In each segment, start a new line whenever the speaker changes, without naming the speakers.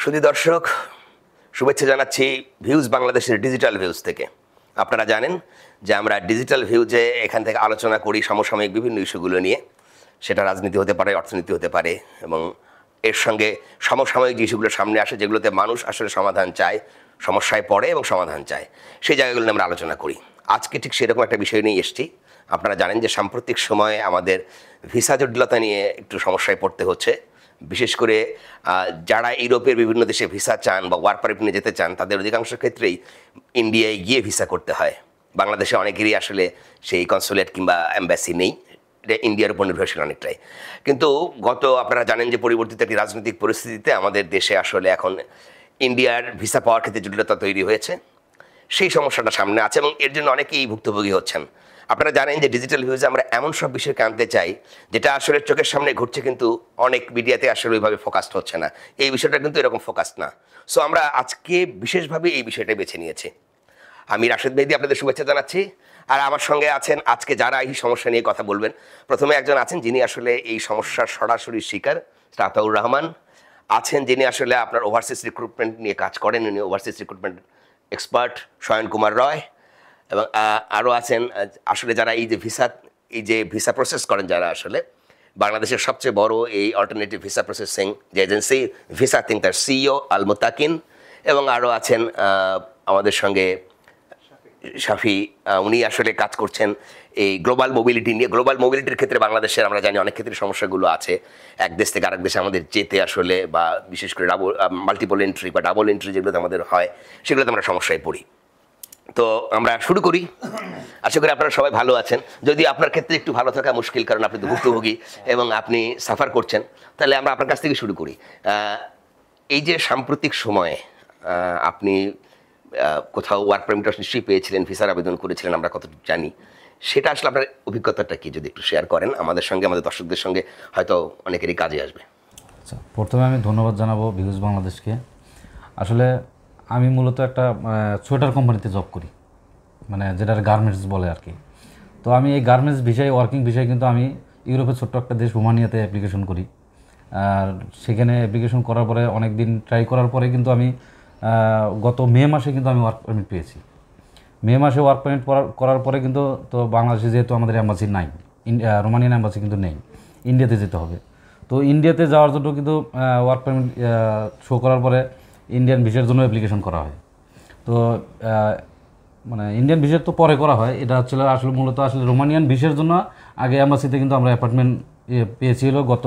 সুধী দর্শক, শুভেচ্ছা জানাচ্ছি ভিউজ বাংলাদেশের ডিজিটাল ভিউজ থেকে। আপনারা জানেন যে আমরা ডিজিটাল ভিউজে এখান থেকে আলোচনা করি সমসাময়িক বিভিন্ন ইস্যুগুলো নিয়ে। সেটা রাজনীতি হতে পারে, অর্থনীতি হতে পারে, এবং এর সঙ্গে সমসাময়িক যে ইস্যুগুলো সামনে আসে, যেগুলোতে মানুষ আসলে সমাধান চায়, সমস্যায় পড়ে এবং সমাধান চায়, সেই জায়গাগুলো নিয়ে আমরা আলোচনা করি। আজকে ঠিক সেরকম একটা বিষয় নিয়ে এসেছি। আপনারা জানেন যে সাম্প্রতিক সময়ে আমাদের ভিসা জটিলতা নিয়ে একটু সমস্যায় পড়তে হচ্ছে। বিশেষ করে যারা ইউরোপের বিভিন্ন দেশে ভিসা চান বা ওয়ার্ক পারমিট নিয়ে যেতে চান, তাদের অধিকাংশ ক্ষেত্রেই ইন্ডিয়ায় গিয়ে ভিসা করতে হয়। বাংলাদেশে অনেকেরই আসলে সেই কনসুলেট কিংবা অ্যাম্বাসি নেই, এটা ইন্ডিয়ার উপর নির্ভরশীল অনেকটাই। কিন্তু আপনারা জানেন যে পরিবর্তিত একটি রাজনৈতিক পরিস্থিতিতে আমাদের দেশে আসলে এখন ইন্ডিয়ার ভিসা পাওয়ার ক্ষেত্রে জটিলতা তৈরি হয়েছে। সেই সমস্যাটা সামনে আছে এবং এর জন্য অনেকেই ভুক্তভোগী হচ্ছেন। আপনারা জানেন যে ডিজিটাল ভিউজে আমরা এমন সব বিষয়কে আনতে চাই যেটা আসলে চোখের সামনে ঘুরছে, কিন্তু অনেক মিডিয়াতে আসলে ওইভাবে ফোকাসড হচ্ছে না। এই বিষয়টা কিন্তু এরকম ফোকাস না। সো আমরা আজকে বিশেষভাবে এই বিষয়টা বেছে নিয়েছি। আমি রাশেদ মেহেদী আপনাদের শুভেচ্ছা জানাচ্ছি। আর আমার সঙ্গে আছেন আজকে যারা এই সমস্যা নিয়ে কথা বলবেন। প্রথমে একজন আছেন যিনি আসলে এই সমস্যার সরাসরি শিকার, আতাউর রহমান আছেন, যিনি আসলে আপনার ওভারসিজ রিক্রুটমেন্ট নিয়ে কাজ করেন, উনি ওভারসিজ রিক্রুটমেন্ট এক্সপার্ট শয়ন কুমার রয়। এবং আরও আছেন আসলে যারা এই যে ভিসা প্রসেস করেন, যারা আসলে বাংলাদেশের সবচেয়ে বড় এই অল্টারনেটিভ ভিসা প্রসেসিং যে এজেন্সি ভিসা থিঙ্ক, তার সিইও আল মুতাকিন। এবং আরও আছেন আমাদের সঙ্গে শাফি, উনি আসলে কাজ করছেন এই গ্লোবাল মোবিলিটি নিয়ে। গ্লোবাল মোবিলিটির ক্ষেত্রে বাংলাদেশের আমরা জানি অনেক ক্ষেত্রে সমস্যাগুলো আছে। এক দেশ থেকে আরেক দেশে আমাদের যেতে আসলে, বা বিশেষ করে মাল্টিপল এন্ট্রি বা ডাবল এন্ট্রি যেগুলোতে আমাদের হয়, সেগুলোতে আমরা সমস্যায় পড়ি। তো আমরা শুরু করি। আশা করি আপনারা সবাই ভালো আছেন। যদি আপনার ক্ষেত্রে একটু ভালো থাকা মুশকিল, কারণ আপনি তো ভুক্তভোগী এবং আপনি সাফার করছেন, তাহলে আমরা আপনার কাছ থেকে শুরু করি। এই যে সাম্প্রতিক সময়ে আপনি কোথাও ওয়ার্ক পারমিট নিশ্চয়ই পেয়েছিলেন, ভিসার আবেদন করেছিলেন, আমরা কত জানি, সেটা আসলে আপনার অভিজ্ঞতাটা কি যদি একটু শেয়ার করেন আমাদের সঙ্গে, আমাদের দর্শকদের সঙ্গে, হয়তো অনেকেরই কাজে আসবে।
আচ্ছা, প্রথমে আমি ধন্যবাদ জানাবো ভিউজ বাংলাদেশকে। আসলে আমি মূলত একটা সোয়েটার কোম্পানিতে জব করি, মানে যেটার গার্মেন্টস বলে আর কি। তো আমি এই গার্মেন্টস ভিসায়, ওয়ার্কিং ভিসায় কিন্তু আমি ইউরোপের ছোট্ট একটা দেশ রোমানিয়াতে অ্যাপ্লিকেশন করি। আর সেখানে অ্যাপ্লিকেশন করার পরে অনেক দিন ট্রাই করার পরে কিন্তু আমি গত মে মাসে কিন্তু আমি ওয়ার্ক পারমিট পেয়েছি। মে মাসে ওয়ার্ক পারমিট করার পরে কিন্তু, তো বাংলাদেশে যেহেতু আমাদের অ্যাম্বাসি নাই, রোমানিয়ান অ্যাম্বাসি কিন্তু নেই, ইন্ডিয়াতে যেতে হবে। তো ইন্ডিয়াতে যাওয়ার জন্য কিন্তু ওয়ার্ক পারমিট শো করার পরে ইন্ডিয়ান ভিসার জন্য অ্যাপ্লিকেশন করা হয়। তো মানে ইন্ডিয়ান ভিসার তো পরে করা হয়, এটা হচ্ছে আসলে মূলত আসলে রোমানিয়ান ভিসার জন্য আগে অ্যাম্বাসিতে কিন্তু আমরা অ্যাপার্টমেন্ট পেয়েছিল গত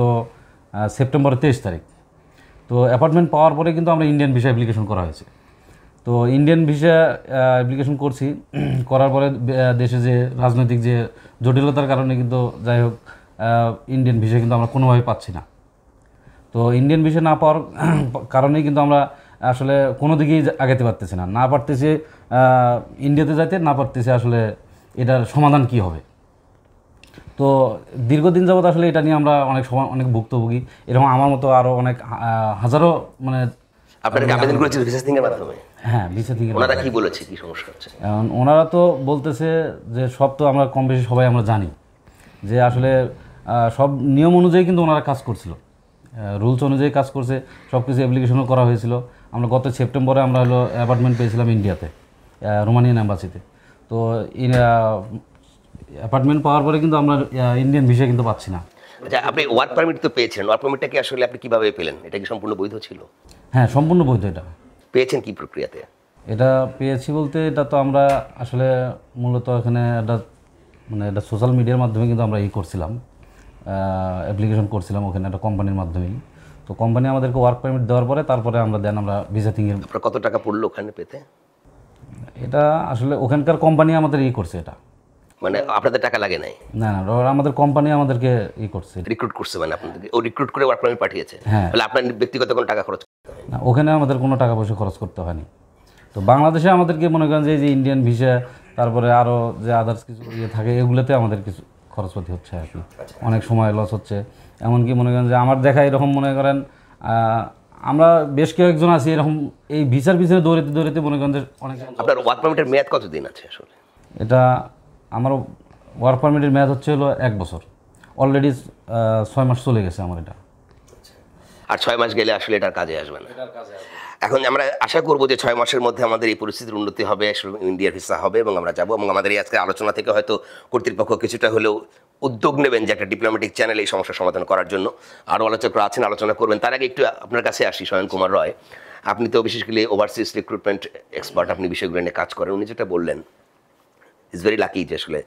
সেপ্টেম্বরের 23 তারিখ। তো অ্যাপার্টমেন্ট পাওয়ার পরে কিন্তু আমরা ইন্ডিয়ান ভিসা অ্যাপ্লিকেশন করা হয়েছে। তো ইন্ডিয়ান ভিসা অ্যাপ্লিকেশন করছি, করার পরে দেশে যে রাজনৈতিক যে জটিলতার কারণে কিন্তু যাই হোক ইন্ডিয়ান ভিসা কিন্তু আমরা কোনোভাবে পাচ্ছি না। তো ইন্ডিয়ান ভিসা না পাওয়ার কারণেই কিন্তু আমরা আসলে কোনো দিকেই আগাতে পারতেছি না পারতেছি ইন্ডিয়াতে যাইতে, না পারতেছি আসলে এটার সমাধান কি হবে। তো দীর্ঘদিন যাবত আসলে এটা নিয়ে আমরা অনেক ভুক্তভোগী, এরকম আমার মতো আরও অনেক হাজারো মানে
আপনারা আবেদন করেছেন ভিসা থিঙ্কের মাধ্যমে?
হ্যাঁ, ভিসা থিঙ্কের।
ওনারা কি বলেছে, কি সমস্যা হচ্ছে?
ওনারা তো বলতেছে যে সব তো আমরা কম বেশি সবাই আমরা জানি যে আসলে সব নিয়ম অনুযায়ী কিন্তু ওনারা কাজ করছিল, রুলস অনুযায়ী কাজ করছে, সব কিছু অ্যাপ্লিকেশনও করা হয়েছিল। আমরা গত সেপ্টেম্বরে আমরা হলো অ্যাপার্টমেন্ট পেয়েছিলাম ইন্ডিয়াতে, রোমানিয়ান অ্যাম্বাসিতে। তো অ্যাপার্টমেন্ট পাওয়ার পরে কিন্তু আমরা ইন্ডিয়ান ভিসা কিন্তু পাচ্ছি না।
আচ্ছা, আপনি ওয়ার্ক পারমিট তো পেয়েছিলেন, ওয়ার্ক পারমিটটা কি আসলে আপনি কীভাবে পেলেন? এটা কি সম্পূর্ণ বৈধ ছিল?
হ্যাঁ, সম্পূর্ণ বৈধ। এটা
পেয়েছেন কি প্রক্রিয়াতে?
এটা পেয়েছি বলতে, এটা তো আমরা আসলে মূলত এখানে এটা সোশ্যাল মিডিয়ার মাধ্যমে কিন্তু আমরা করছিলাম, অ্যাপ্লিকেশন করছিলাম ওখানে একটা কোম্পানির মাধ্যমেই। তো কোম্পানি আমাদেরকে ওয়ার্ক পারমিট দেওয়ার পরে তারপরে আমরা ভিসা থিঙ্কের।
কত টাকা পড়লো ওখানে পেতে?
এটা আসলে ওখানকার কোম্পানি আমাদের করছে, এটা
মানে আপনাদের টাকা লাগে নাই?
না, আমাদের কোম্পানি আমাদেরকে করছে,
রিক্রুট করছে, মানে আপনাদেরকে ও রিক্রুট করে ওয়ার্ক পারমিট পাঠিয়েছে।
হ্যাঁ,
তাহলে আপনার ব্যক্তিগত কোনো টাকা খরচ
না, ওখানে আমাদের কোনো টাকা পয়সা খরচ করতে হয়নি। তো বাংলাদেশে আমাদেরকে মনে করেন যে ইন্ডিয়ান ভিসা, তারপরে আরও যে আদার্স কিছু থাকে, এগুলোতে আমাদের কিছু খরচপাতি হচ্ছে আর কি, অনেক সময় লস হচ্ছে। এমনকি মনে করেন যে আমার দেখা এরকম মনে করেন আমরা বেশ কয়েকজন আছি এরকম এই ভিসার পিছনে দৌড়াতে মনে করেন যে অনেক।
আপনার ওয়ার্ক পারমিটের মেয়াদ কতদিন আছে আসলে?
এটা আমার ওয়ার্ক পারমিটের মেয়াদ হচ্ছে হলো 1 বছর, অলরেডি 6 মাস চলে গেছে আমার এটা।
আর 6 মাস গেলে আসলে এটার কাজে আসবে না। এখন আমরা আশা করব যে 6 মাসের মধ্যে আমাদের এই পরিস্থিতির উন্নতি হবে, ইন্ডিয়ার ভিসা হবে এবং আমরা যাব, এবং আমাদের এই আজকের আলোচনা থেকে হয়তো কর্তৃপক্ষ কিছুটা হলেও উদ্যোগ নেবেন যে একটা ডিপ্লোম্যাটিক চ্যানেল এই সমস্যার সমাধান করার জন্য। আরও আলোচকরা আছেন, আলোচনা করবেন। তার আগে একটু আপনার কাছে আসি, শয়ন কুমার রয়, আপনি তো বিশেষ করে ওভারসিজ রিক্রুটমেন্ট এক্সপার্ট, আপনি বিষয়গুলো নিয়ে কাজ করেন। উনি যেটা বললেন, ইজ ভেরি লাকি যে আসলে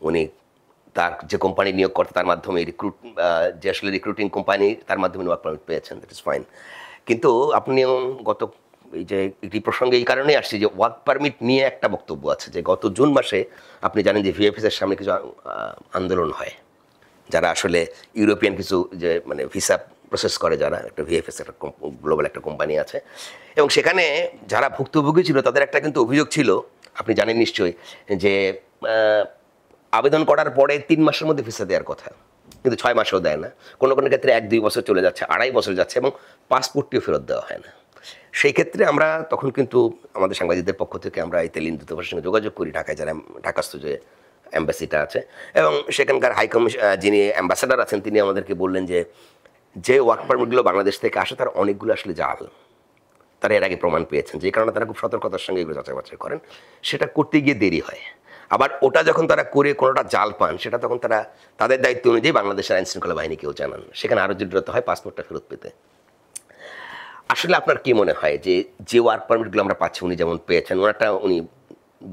উনি তার যে কোম্পানি নিয়োগ করতে তার মাধ্যমে যে আসলে রিক্রুটিং কোম্পানি তার মাধ্যমে ওয়ার্ক পারমিট পেয়েছেন, দ্যাট ইজ ফাইন। কিন্তু আপনিও গত এই যে একটি প্রসঙ্গে এই কারণেই আসছি যে ওয়ার্ক পারমিট নিয়ে একটা বক্তব্য আছে যে গত জুন মাসে আপনি জানেন যে ভিএফএসের সামনে কিছু আন্দোলন হয়, যারা আসলে ইউরোপিয়ান কিছু যে মানে ভিসা প্রসেস করে, যারা একটা ভিএফএস একটা গ্লোবাল একটা কোম্পানি আছে, এবং সেখানে যারা ভুক্তভোগী ছিল তাদের একটা কিন্তু অভিযোগ ছিল, আপনি জানেন নিশ্চয়ই, যে আবেদন করার পরে 3 মাসের মধ্যে ভিসা দেওয়ার কথা, কিন্তু 6 মাসেও দেয় না। কোনো কোনো ক্ষেত্রে 1-2 বছর চলে যাচ্ছে, 2.5 বছর যাচ্ছে, এবং পাসপোর্টটিও ফেরত দেওয়া হয় না। সেই ক্ষেত্রে আমরা তখন কিন্তু আমাদের সাংবাদিকদের পক্ষ থেকে আমরা ইতালিয়ান দূতাবাসের সঙ্গে যোগাযোগ করি, ঢাকায় যারা ঢাকাস্থ যে অ্যাম্বাসিটা আছে, এবং সেখানকার যিনি অ্যাম্বাসাডার আছেন তিনি আমাদেরকে বললেন যে ওয়ার্ক পারমিটগুলো বাংলাদেশ থেকে আসে তার অনেকগুলো আসলে জাল, তারা এর আগে প্রমাণ পেয়েছেন, যে কারণে তারা খুব সতর্কতার সঙ্গে এগুলো যাচাই বাছাই করেন। সেটা করতে গিয়ে দেরি হয়। আবার ওটা যখন তারা করে কোনোটা জাল পান, সেটা তখন তারা তাদের দায়িত্ব অনুযায়ী বাংলাদেশের আইন শৃঙ্খলা বাহিনীকেও জানান, সেখানে আরও জটিলতা হয় পাসপোর্টটা ফেরত পেতে। আসলে আপনার কি মনে হয় যে ওয়ার্ক পারমিটগুলো আমরা পাচ্ছি, উনি যেমন পেয়েছেন, ওনারটা উনি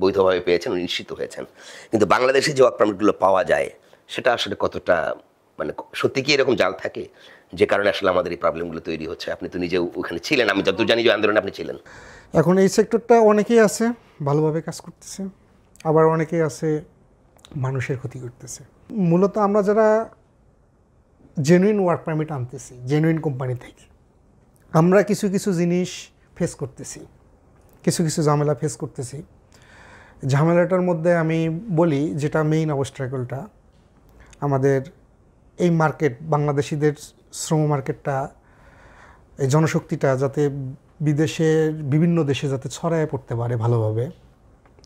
বৈধভাবে পেয়েছেন, উনি নিশ্চিত হয়েছেন, কিন্তু বাংলাদেশে যে ওয়ার্ক পারমিটগুলো পাওয়া যায় সেটা আসলে কতটা মানে সত্যি কি এরকম জাল থাকে, যে কারণে আসলে আমাদের এই প্রবলেমগুলো তৈরি হচ্ছে? আপনি তো নিজেও ওখানে ছিলেন, আমি যতদূর জানি যে আন্দোলনে আপনি ছিলেন।
এখন এই সেক্টরটা অনেকেই আছে ভালোভাবে কাজ করতেছে, আবার অনেকেই আছে মানুষের ক্ষতি করতেছে। মূলত আমরা যারা জেনুইন ওয়ার্ক পারমিট আনতেছি জেনুইন কোম্পানি থেকে, আমরা কিছু কিছু জিনিস ফেস করতেছি, কিছু কিছু ঝামেলা ফেস করতেছি। ঝামেলাটার মধ্যে আমি বলি যেটা মেইন অবস্ট্রাগলটা, আমাদের এই মার্কেট বাংলাদেশিদের শ্রম মার্কেটটা, এই জনশক্তিটা যাতে বিদেশের বিভিন্ন দেশে যাতে ছড়ায় পড়তে পারে ভালোভাবে,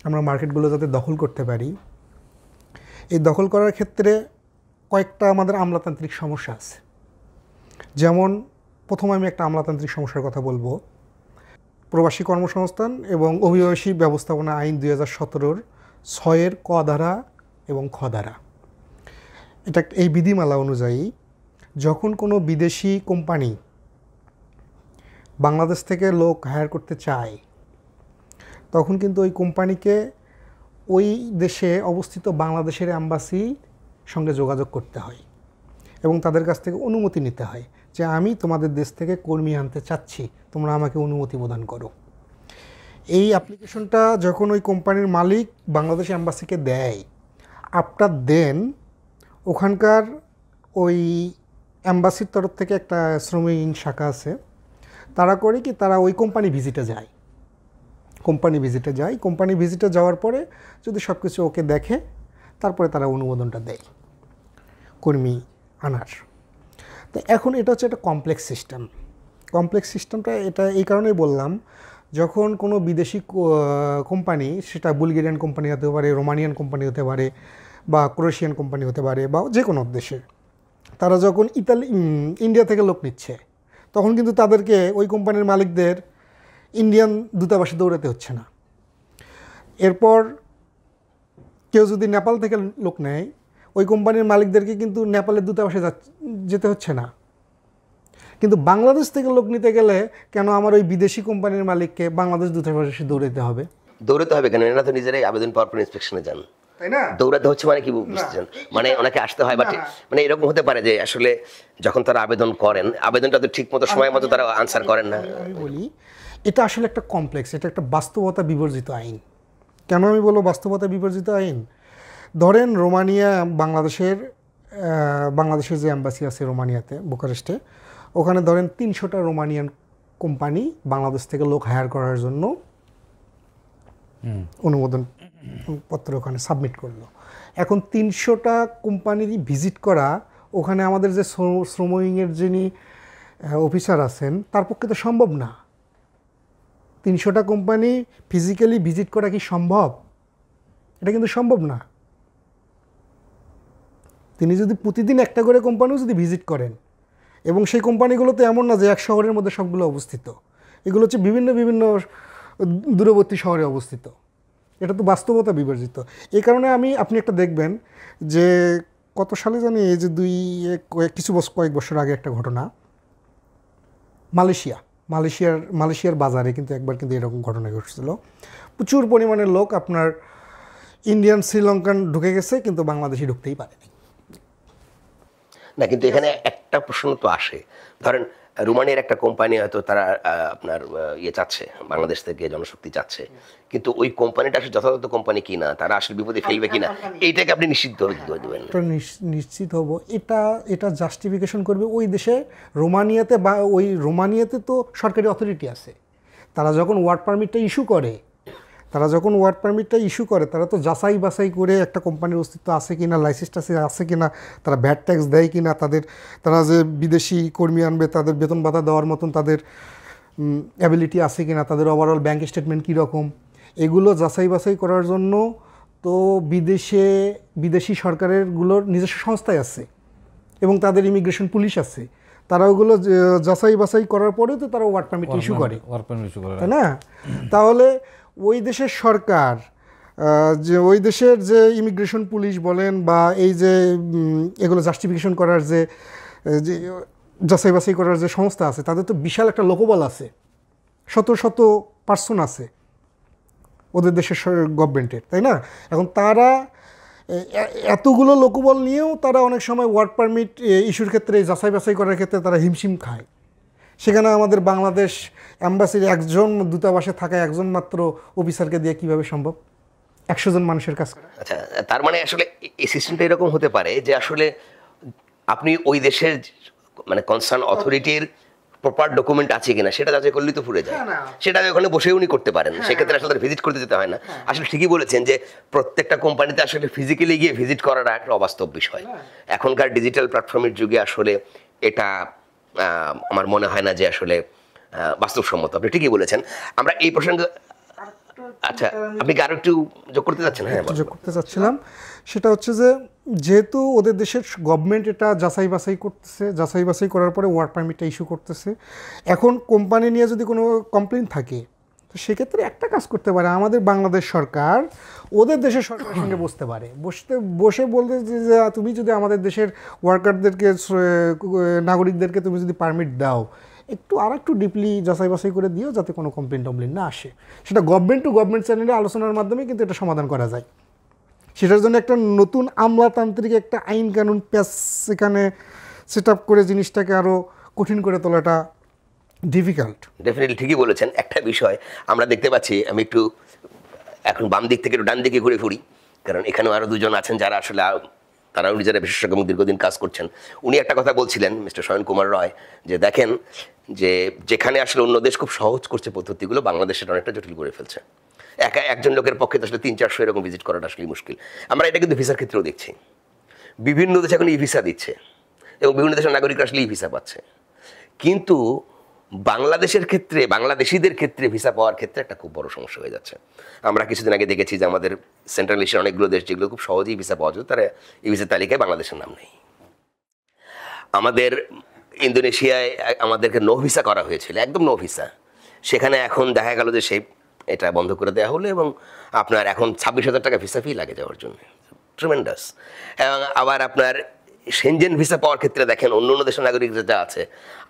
আমরা মার্কেটগুলো যাতে দখল করতে পারি, এই দখল করার ক্ষেত্রে কয়েকটা আমাদের আমলাতান্ত্রিক সমস্যা আছে। যেমন প্রথমে আমি একটা আমলাতান্ত্রিক সমস্যার কথা বলবো। প্রবাসী কর্মসংস্থান এবং অভিবাসী ব্যবস্থাপনা আইন 2017-র 6-এর ক ধারা এবং খ ধারা, এটা এই বিধিমালা অনুযায়ী যখন কোনো বিদেশি কোম্পানি বাংলাদেশ থেকে লোক হায়ার করতে চায়, তখন কিন্তু ওই কোম্পানিকে ওই দেশে অবস্থিত বাংলাদেশের অ্যাম্বাসির সঙ্গে যোগাযোগ করতে হয় এবং তাদের কাছ থেকে অনুমতি নিতে হয় যে আমি তোমাদের দেশ থেকে কর্মী আনতে চাচ্ছি, তোমরা আমাকে অনুমতি প্রদান করো। এই অ্যাপ্লিকেশনটা যখন ওই কোম্পানির মালিক বাংলাদেশ অ্যাম্বাসিকে দেয়, আফটার দেন ওখানকার ওই অ্যাম্বাসির তরফ থেকে একটা শ্রমিক শাখা আছে, তারা করে কি, তারা ওই কোম্পানি ভিজিটে যায়। কোম্পানি ভিজিটে যাওয়ার পরে যদি সব কিছু ওকে দেখে, তারপরে তারা অনুমোদনটা দেয় কর্মী আনার। তো এখন এটা হচ্ছে একটা কমপ্লেক্স সিস্টেমটা এটা এই কারণেই বললাম, যখন কোনো বিদেশি কোম্পানি, সেটা বুলগেরিয়ান কোম্পানি হতে পারে, রোমানিয়ান কোম্পানি হতে পারে, বা ক্রোয়েশিয়ান কোম্পানি হতে পারে, বা যে কোনো দেশের, তারা যখন ইন্ডিয়া থেকে লোক নিচ্ছে, তখন কিন্তু তাদেরকে ওই কোম্পানির মালিকদের ইন্ডিয়ান দূতাবাসে দৌড়াতে হচ্ছে না। এরপর কেউ যদি নেপাল থেকে লোক নেয়, ওই কোম্পানির মালিকদেরকে কিন্তু নেপালের দূতাবাসে যেতে হচ্ছে না। কিন্তু বাংলাদেশ থেকে লোক নিতে গেলে কেন আমার ওই বিদেশি কোম্পানির মালিককে বাংলাদেশ দূতাবাসে দৌড়াতে হবে?
দৌড়াতে হবে কেন? এরা তো নিজেরাই আবেদন পাওয়ার পর ইন্সপেকশনে যান,
তাই না?
দৌড়াতে হচ্ছে মানে কি বুঝছেন? মানে ওনাকে আসতে হয়, বা মানে এরকম হতে পারে যে আসলে যখন তারা আবেদন করেন, আবেদনটা তো ঠিক মতো সময় মতো তারা আনসার করেন না।
আমি বলি এটা আসলে একটা কমপ্লেক্স, এটা একটা বাস্তবতা বিবর্জিত আইন। কেন আমি বলবো বাস্তবতা বিবর্জিত আইন? ধরেন রোমানিয়া, বাংলাদেশের যে অ্যাম্বাসি আছে রোমানিয়াতে, বুকারেস্টে, ওখানে ধরেন 300টা রোমানিয়ান কোম্পানি বাংলাদেশ থেকে লোক হায়ার করার জন্য অনুমোদন পত্র ওখানে সাবমিট করলো। এখন 300টা কোম্পানি ভিজিট করা, ওখানে আমাদের যে শ্রম উইংয়ের যিনি অফিসার আছেন তার পক্ষে তো সম্ভব না। 300টা কোম্পানি ফিজিক্যালি ভিজিট করা কি সম্ভব? এটা কিন্তু সম্ভব না। তিনি যদি প্রতিদিন একটা করে কোম্পানিও যদি ভিজিট করেন, এবং সেই কোম্পানিগুলোতে এমন না যে এক শহরের মধ্যে সবগুলো অবস্থিত, এগুলো হচ্ছে বিভিন্ন বিভিন্ন দূরবর্তী শহরে অবস্থিত। এটা তো বাস্তবতা বিবর্জিত। এই কারণে আপনি একটা দেখবেন যে কত সালে জানি, এই যে কয়েক বছর আগে একটা ঘটনা, মালয়েশিয়ার বাজারে কিন্তু একবার কিন্তু এরকম ঘটনা ঘটছিল। প্রচুর পরিমাণের লোক আপনার ইন্ডিয়ান, শ্রীলঙ্কান ঢুকে গেছে, কিন্তু বাংলাদেশি ঢুকতেই পারেনি।
না, কিন্তু এখানে একটা প্রশ্ন তো আসে, ধরেন রোমানিয়ার একটা কোম্পানি হয়তো তারা আপনার চাচ্ছে, বাংলাদেশ থেকে জনশক্তি চাচ্ছে, কিন্তু ওই কোম্পানিটা আসলে যথাযথ কোম্পানি কিনা, তারা আসলে বিপদে ফেলবে কিনা, এইটাকে আপনি নিশ্চিত করে দেবেন?
নিশ্চিত হব, এটা জাস্টিফিকেশন করবে ওই দেশে, রোমানিয়াতে, বা ওই রোমানিয়াতে তো সরকারি অথরিটি আছে। তারা যখন ওয়ার্ক পারমিটটা ইস্যু করে, তারা তো যাচাই বাছাই করে একটা কোম্পানির অস্তিত্ব আছে কিনা, লাইসেন্সটা আছে কিনা, তারা ভ্যাট ট্যাক্স দেয় কিনা, তারা যে বিদেশি কর্মী আনবে তাদের বেতন ভাতা দেওয়ার মতন তাদের অ্যাবিলিটি আছে কিনা, তাদের ওভারঅল ব্যাংক স্টেটমেন্ট কীরকম, এগুলো যাচাই বাছাই করার জন্য তো বিদেশি সরকারেরগুলোর নিজস্ব সংস্থায় আছে এবং তাদের ইমিগ্রেশন পুলিশ আছে। তারা ওগুলো যাচাই বাছাই করার পরে তো তারা ওয়ার্ক পারমিট ইস্যু করে, তাই না? তাহলে ওই দেশের সরকার, যে ওই দেশের যে ইমিগ্রেশন পুলিশ বলেন বা এই যে এগুলো জাস্টিফিকেশন করার যে যাচাই বাছাই করার যে সংস্থা আছে, তাদের তো বিশাল একটা লোকবল আছে, শত শত পার্সন আছে ওদের দেশের গভর্নমেন্টের, তাই না? এখন তারা এতগুলো লোকবল নিয়েও তারা অনেক সময় ওয়ার্ক পারমিট ইস্যুর ক্ষেত্রে, যাচাই বাছাই করার ক্ষেত্রে তারা হিমশিম খায়। সেখানে আমাদের বাংলাদেশ অ্যাম্বাসির একজন দূতাবাসে থাকা একজন মাত্র অফিসারকে দিয়ে কিভাবে সম্ভব 100 জন মানুষের কাজ করা?
আচ্ছা, তার মানে আসলে এই সিস্টেমটা এরকম হতে পারে যে আসলে আপনি ওই দেশের মানে কনসার্ন অথরিটির প্রপার ডকুমেন্ট আছে কিনা সেটা যাচাই করলেই তো ফুরে যায়, সেটা ওখানে বসেই উনি করতে পারেন, সেক্ষেত্রে আসলে ভিজিট করতে যেতে হয় না। আসলে ঠিকই বলেছেন যে প্রত্যেকটা কোম্পানিতে আসলে ফিজিক্যালি গিয়ে ভিজিট করাটা একটা অবাস্তব বিষয়। এখনকার ডিজিটাল প্ল্যাটফর্মের যুগে আসলে এটা আমার মনে হয় না যে আসলে বাস্তবসম্মত। আপনি ঠিকই বলেছেন। আমরা এই প্রসঙ্গে, আচ্ছা আপনি কি আরো একটু যোগ করতে চাচ্ছেন? হ্যাঁ,
যোগ করতে চাচ্ছিলাম, সেটা হচ্ছে যে যেহেতু ওদের দেশের গভর্নমেন্ট এটা যাচাই বাছাই করার পরে ওয়ার্ক পারমিটটা ইস্যু করতেছে, এখন কোম্পানি নিয়ে যদি কোনো কমপ্লেন থাকে তো সেক্ষেত্রে একটা কাজ করতে পারে আমাদের বাংলাদেশ সরকার, ওদের দেশের সরকারের সঙ্গে বসতে পারে, বসে বলতে যে তুমি যদি আমাদের দেশের ওয়ার্কারদেরকে, নাগরিকদেরকে তুমি যদি পারমিট দাও, একটু ডিপলি যাচাই বাছাই করে দিও, যাতে কোনো কমপ্লেন না আসে। সেটা গভর্নমেন্ট টু গভর্নমেন্ট চ্যানেলে আলোচনার মাধ্যমে কিন্তু এটা সমাধান করা যায়। সেটার জন্য একটা নতুন আমলাতান্ত্রিক একটা আইন কানুন প্যাচ সেখানে সেট আপ করে জিনিসটাকে আরও কঠিন করে তোলাটা ডিফিকাল্ট।
ডেফিনেটলি ঠিকই বলেছেন। একটা বিষয় আমরা দেখতে পাচ্ছি, আমি একটু এখন বাম দিক থেকে একটু ডান দিকে ঘুরে ফুরি, কারণ এখানেও আরও দুজন আছেন যারা আসলে তারাও নিজেরা বিশেষজ্ঞ এবং দীর্ঘদিন কাজ করছেন। উনি একটা কথা বলছিলেন, মিস্টার শয়ন কুমার রয়, যে দেখেন যে যেখানে আসলে অন্য দেশ খুব সহজ করছে পদ্ধতিগুলো, বাংলাদেশের অনেকটা জটিল করে ফেলছে। একজন লোকের পক্ষে তো আসলে 300-400 এরকম ভিজিট করাটা আসলে মুশকিল। আমরা এটা কিন্তু ভিসার ক্ষেত্রেও দেখছি, বিভিন্ন দেশে এখন ই ভিসা দিচ্ছে এবং বিভিন্ন দেশের নাগরিকরা আসলে ই ভিসা পাচ্ছে, কিন্তু বাংলাদেশের ক্ষেত্রে, বাংলাদেশিদের ক্ষেত্রে ভিসা পাওয়ার ক্ষেত্রে একটা খুব বড় সমস্যা হয়ে যাচ্ছে। আমরা কিছুদিন আগে দেখেছি যে আমাদের সেন্ট্রাল এশিয়ার অনেকগুলো দেশ যেগুলো খুব সহজেই ভিসা পাওয়া যায়, তারা এই ভিসার তালিকায় বাংলাদেশের নাম নেই। আমাদের ইন্দোনেশিয়ায় আমাদেরকে নো ভিসা করা হয়েছিল, একদম নো ভিসা, সেখানে এখন দেখা গেল যে এটা বন্ধ করে দেওয়া হলো এবং আপনার এখন 26,000 টাকা ভিসা ফি লাগে যাওয়ার জন্য, ট্রিমেন্ডাস। এবং আবার আপনার সেনজেন ভিসা পাওয়ার ক্ষেত্রে দেখেন অন্য অন্য দেশের নাগরিক যা আছে,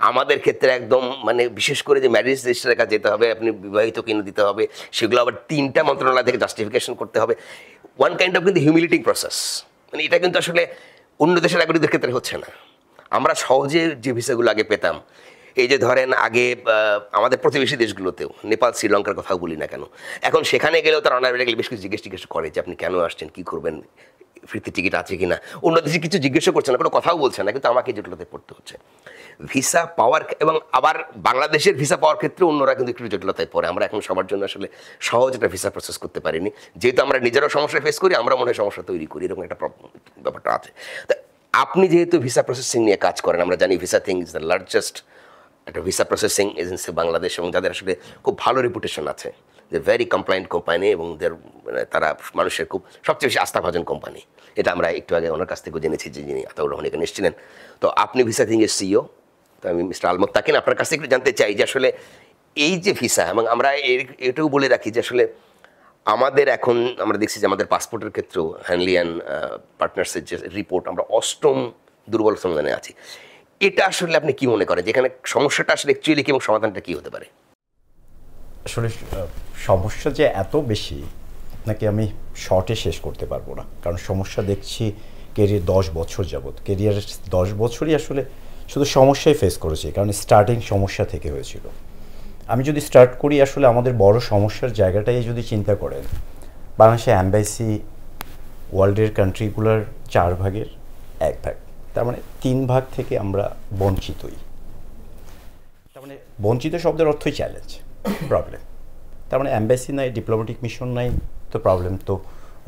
আমাদের ক্ষেত্রে একদম মানে বিশেষ করে যে ম্যারেজ রেজিস্ট্রারের কাছে যেতে হবে, আপনি বিবাহিত কিনে দিতে হবে, সেগুলো আবার 3টা মন্ত্রণালয় থেকে জাস্টিফিকেশন করতে হবে। ওয়ান কাইন্ড অফ কিন্তু হিউমিলিটিং প্রসেস, মানে এটা কিন্তু আসলে অন্য দেশের নাগরিকদের ক্ষেত্রে হচ্ছে না। আমরা সহজে যে ভিসাগুলো আগে পেতাম, এই যে ধরেন আগে আমাদের প্রতিবেশী দেশগুলোতেও, নেপাল শ্রীলঙ্কার কথাও বলি না কেন, এখন সেখানে গেলেও তারা অনারেবলি বেশ কিছু জিজ্ঞেস করে যে আপনি কেন আসছেন, কী করবেন, ফিরতে টিকিট আছে কিনা। অন্য দেশে কিছু জিজ্ঞাসা করছে না, কোনো কথাও বলছে না, কিন্তু আমাকে জটিলতায় পড়তে হচ্ছে ভিসা পাওয়ার। এবং আবার বাংলাদেশের ভিসা পাওয়ার ক্ষেত্রে অন্যরা কিন্তু একটু জটিলতায় পড়ে। আমরা এখন সবার জন্য আসলে সহজ একটা ভিসা প্রসেস করতে পারিনি, যেহেতু আমরা নিজেরাও সমস্যা ফেস করি, আমরা মনে হয় সমস্যা তৈরি করি, এরকম একটা ব্যাপারটা আছে। তা আপনি যেহেতু ভিসা প্রসেসিং নিয়ে কাজ করেন, আমরা জানি visa thing is the largest একটা ভিসা প্রসেসিং এজেন্সি বাংলাদেশ, এবং যাদের আসলে খুব ভালো রেপুটেশন আছে, যে ভেরি কমপ্লায়েন্ট কোম্পানি, এবং তারা মানুষের খুব সবচেয়ে বেশি আস্থাভাজন কোম্পানি। এটা আমরা একটু আগে ওনার কাছ থেকেও জেনেছি যে যিনি আতাউর রহমান এখানে এসেছিলেন। তো আপনি ভিসা থিং এর সিইও, তো আমি মিস্টার আল মোত্তাকিন আপনার কাছে একটু জানতে চাই যে আসলে এই যে ভিসা, এবং আমরা এটাও বলে রাখি যে আসলে আমাদের এখন আমরা দেখছি যে আমাদের পাসপোর্টের ক্ষেত্রেও হ্যানলি অ্যান্ড পার্টনার্সের যে রিপোর্ট, আমরা 8ম দুর্বল সংস্থানে আছি। এটা আসলে আপনি কি মনে করেন, যেখানে সমস্যাটা আসলে অ্যাকচুয়ালি কি এবং সমাধানটা কি হতে পারে?
আসলে সমস্যা যে এত বেশি আপনাকে আমি শর্টে শেষ করতে পারবো না, কারণ সমস্যা দেখছি কেরিয়ার 10 বছর যাবৎ, কেরিয়ারের 10 বছরই আসলে শুধু সমস্যাই ফেস করেছি, কারণ স্টার্টিং সমস্যা থেকে হয়েছিল। আমি যদি স্টার্ট করি, আসলে আমাদের বড় সমস্যার জায়গাটাই যদি চিন্তা করেন, বাংলাদেশে অ্যাম্বাসি ওয়ার্ল্ডের কান্ট্রিগুলোর 4 ভাগের 1 ভাগ, তার মানে 3 ভাগ থেকে আমরা বঞ্চিতই। তার মানে বঞ্চিত শব্দের অর্থই চ্যালেঞ্জ, প্রবলেম। তার মানে অ্যাম্বাসি নাই, ডিপ্লোম্যাটিক মিশন নাই, তো প্রবলেম তো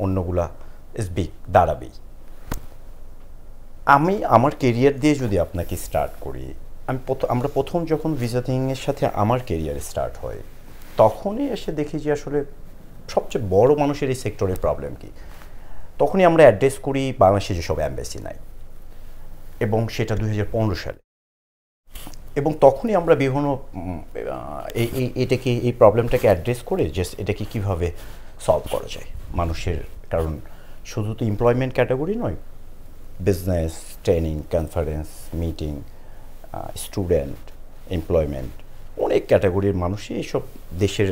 অন্যগুলা ইজ বিগ, দাঁড়াবেই। আমি আমার কেরিয়ার দিয়ে যদি আপনাকে স্টার্ট করি, আমরা প্রথম যখন ভিজিটিংয়ের সাথে আমার কেরিয়ার স্টার্ট হয়, তখনই এসে দেখি যে আসলে সবচেয়ে বড় মানুষের এই সেক্টরের প্রবলেম কি। তখনই আমরা অ্যাড্রেস করি বাংলাদেশে যেসব অ্যাম্বাসি নাই, এবং সেটা 2015 সালে। এবং তখনই আমরা বিভিন্ন এটাকে, এই প্রবলেমটাকে অ্যাড্রেস করে যে এটাকে কীভাবে সলভ করা যায় মানুষের। কারণ শুধু তো এমপ্লয়মেন্ট ক্যাটাগরি নয়, business, training, conference, meeting, student, employment, অনেক ক্যাটাগরির মানুষই এইসব দেশের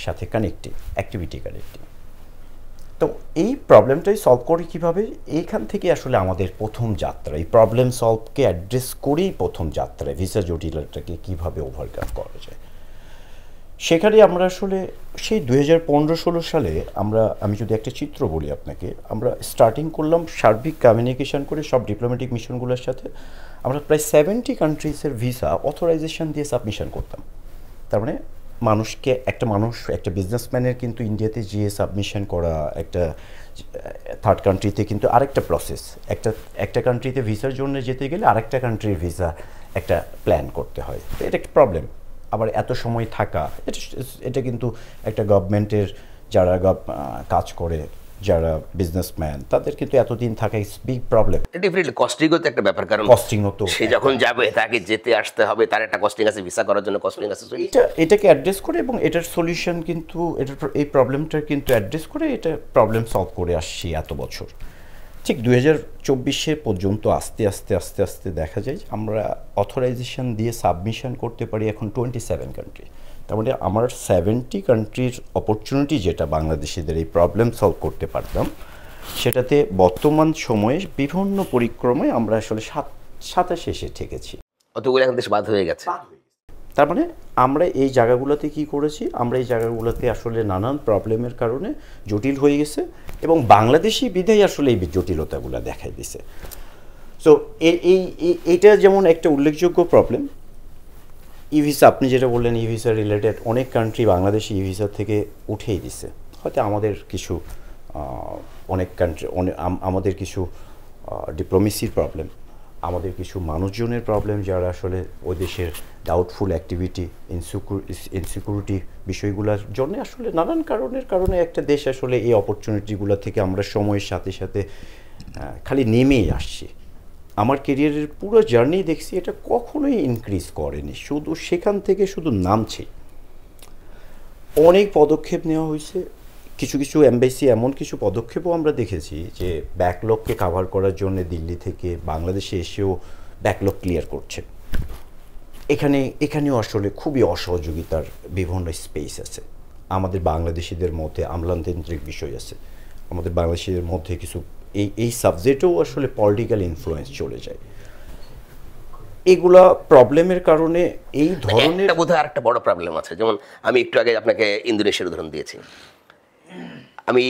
সাথে কানেক্টিভ, অ্যাক্টিভিটি কানেক্টিভ। তো এই প্রবলেমটাই সলভ করি কীভাবে, এইখান থেকে আসলে আমাদের প্রথম যাত্রা, এই প্রবলেম সলভকে অ্যাড্রেস করেই প্রথম যাত্রায় ভিসা জটিলতাকে কীভাবে ওভারকাম করা যায়। সেখানে আমরা আসলে সেই 2015-16 সালে আমি যদি একটা চিত্র বলি আপনাকে, আমরা স্টার্টিং করলাম সার্বিক কমিউনিকেশন করে সব ডিপ্লোম্যাটিক মিশনগুলোর সাথে। আমরা প্রায় 70 কান্ট্রিজের ভিসা অথরাইজেশন দিয়ে সাবমিশন করতাম। তার মানে একটা বিজনেসম্যানের কিন্তু ইন্ডিয়াতে গিয়ে সাবমিশন করা, একটা থার্ড কান্ট্রিতে কিন্তু আরেকটা প্রসেস, একটা কান্ট্রিতে ভিসার জন্য যেতে গেলে আরেকটা কান্ট্রির ভিসা একটা প্ল্যান করতে হয়, এটা একটা প্রবলেম। আবার এত সময় থাকা, এটা কিন্তু একটা গভর্নমেন্টের যারা কাজ করে, যারা বিজনেসম্যান, তাদের কিন্তু এতদিন থাকা ইজ বিগ প্রবলেম।
ডেফিনেটলি কস্টিংও তো একটা ব্যাপার, কারণ
কস্টিংও তো,
সে যখন যাবে তাকে যেতে আসতে হবে, তার একটা কস্টিং আছে, ভিসা করার জন্য কস্টিং আছে।
এটাকে অ্যাড্রেস করে, এবং এটার সলিউশন কিন্তু এই প্রবলেমটার কিন্তু অ্যাড্রেস করে এটা প্রবলেম সলভ করে আসছি এত বছর। ঠিক 2024 পর্যন্ত আস্তে আস্তে আস্তে আস্তে দেখা যায় আমরা অথরাইজেশন দিয়ে সাবমিশন করতে পারি এখন 27 কান্ট্রি। তার মানে আমার 70 কান্ট্রির অপরচুনিটি যেটা বাংলাদেশিদের এই প্রবলেম সলভ করতে পারতাম, সেটাতে বর্তমান সময়ে বিভিন্ন পরিক্রমায় আমরা আসলে 27 এসে ঠেকেছি।
অতগুলো এখন দেশ বাদ হয়ে গেছে।
তার মানে আমরা এই জায়গাগুলোতে কি করেছি, আমরা এই জায়গাগুলোতে আসলে নানান প্রবলেমের কারণে জটিল হয়ে গেছে, এবং বাংলাদেশি বিধায় আসলে এই জটিলতাগুলো দেখাই দিছে। সো এইটা যেমন একটা উল্লেখযোগ্য প্রবলেম। ই ভিসা, আপনি যেটা বললেন, ই ভিসা রিলেটেড অনেক কান্ট্রি বাংলাদেশি ই ভিসা থেকে উঠেই দিছে। হয়তো আমাদের কিছু অনেক কান্ট্রি, আমাদের কিছু ডিপ্লোমেসির প্রবলেম, আমাদের কিছু মানুষজনের প্রবলেম, যারা আসলে ওই দেশের ডাউটফুল অ্যাক্টিভিটি, ইনসিকিউরিটি বিষয়গুলোর জন্য আসলে নানান কারণে একটা দেশ আসলে এই অপরচুনিটিগুলো থেকে আমরা সময়ের সাথে সাথে খালি নেমেই আসছি। আমার কেরিয়ারের পুরো জার্নি দেখছি এটা কখনোই ইনক্রিজ করেনি, শুধু সেখান থেকে শুধু নামছে। অনেক পদক্ষেপ নেওয়া হয়েছে, কিছু এমবাসি এমন কিছু পদক্ষেপও আমরা দেখেছি যে ব্যাকলগকে কাভার করার জন্য দিল্লি থেকে বাংলাদেশে এসেও ব্যাকলগ ক্লিয়ার করছে। এখানেও আসলে খুবই অসহযোগিতার বিভিন্ন স্পেস আছে। আমাদের বাংলাদেশিদের মধ্যে আমলাতান্ত্রিক বিষয় আছে, আমাদের বাংলাদেশিদের মধ্যে কিছু এই সাবজেক্টেও আসলে পলিটিক্যাল ইনফ্লুয়েন্স চলে যায়। এগুলা প্রবলেমের কারণে এই ধরনের
বোধহয় আরেকটা বড় প্রবলেম আছে। যেমন আমি একটু আগে আপনাকে ইন্দোনেশিয়ার উদাহরণ দিয়েছি। আমি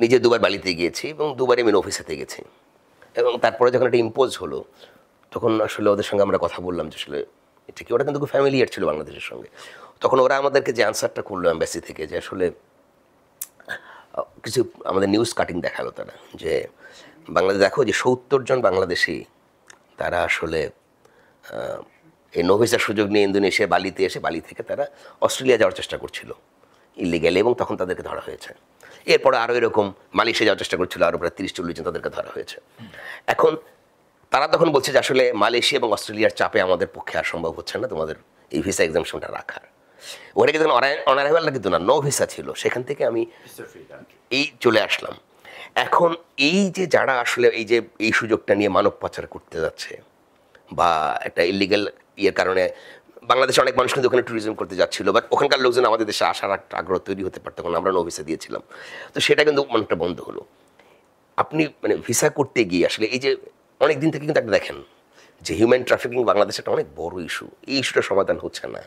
নিজে দুবার বালিতে গিয়েছি এবং দুবারই আমি অফিসেতে গেছি, এবং তারপরে যখন এটা ইম্পোজ হলো তখন আসলে ওদের সঙ্গে আমরা কথা বললাম যে আসলে এটা কি, ওরা কিন্তু খুব ফ্যামিলিয়ার ছিল বাংলাদেশের সঙ্গে। তখন ওরা আমাদেরকে যে আনসারটা করলো এম্বাসি থেকে, যে আসলে কিছু আমাদের নিউজ কাটিং দেখালো তারা, যে বাংলাদেশ দেখো যে 70 জন বাংলাদেশি তারা আসলে এই নো ভিসার সুযোগ নিয়ে ইন্দোনেশিয়া বালিতে এসে বালি থেকে তারা অস্ট্রেলিয়া যাওয়ার চেষ্টা করছিল ইলিগ্যালি, এবং তখন তাদেরকে ধরা হয়েছে। এরপরে আরও এরকম মালয়েশিয়া যাওয়ার চেষ্টা করছিল, আরও প্রায় 30-40 জন তাদেরকে ধরা হয়েছে। এখন তারা তখন বলছে যে আসলে মালয়েশিয়া এবং অস্ট্রেলিয়ার চাপে আমাদের পক্ষে আর সম্ভব হচ্ছে না তোমাদের এই ভিসা এক্সামশনটা রাখার। ওখানে কিন্তু অনারাইভাল না, কিন্তু না, নো ভিসা ছিল। সেখান থেকে আমি এই চলে আসলাম। এখন এই যে যারা আসলে এই সুযোগটা নিয়ে মানব পাচার করতে যাচ্ছে বা একটা ইলিগাল ইয়ের কারণে, বাংলাদেশে অনেক মানুষ কিন্তু ওখানে ট্যুরিজম করতে যাচ্ছিল, বাট ওখানকার লোকজন আমাদের দেশে আসার একটা আগ্রহ তৈরি হতে পারতো, কারণ আমরা নো ভিসা দিয়েছিলাম। তো সেটা কিন্তু অনেকটা বন্ধ হলো। আপনি মানে ভিসা করতে গিয়ে আসলে এই যে অনেক দিন থেকে কিন্তু একটা দেখেন যে হিউম্যান ট্রাফিকিং বাংলাদেশে একটা অনেক বড় ইস্যু, এই ইস্যুটা সমাধান হচ্ছে না।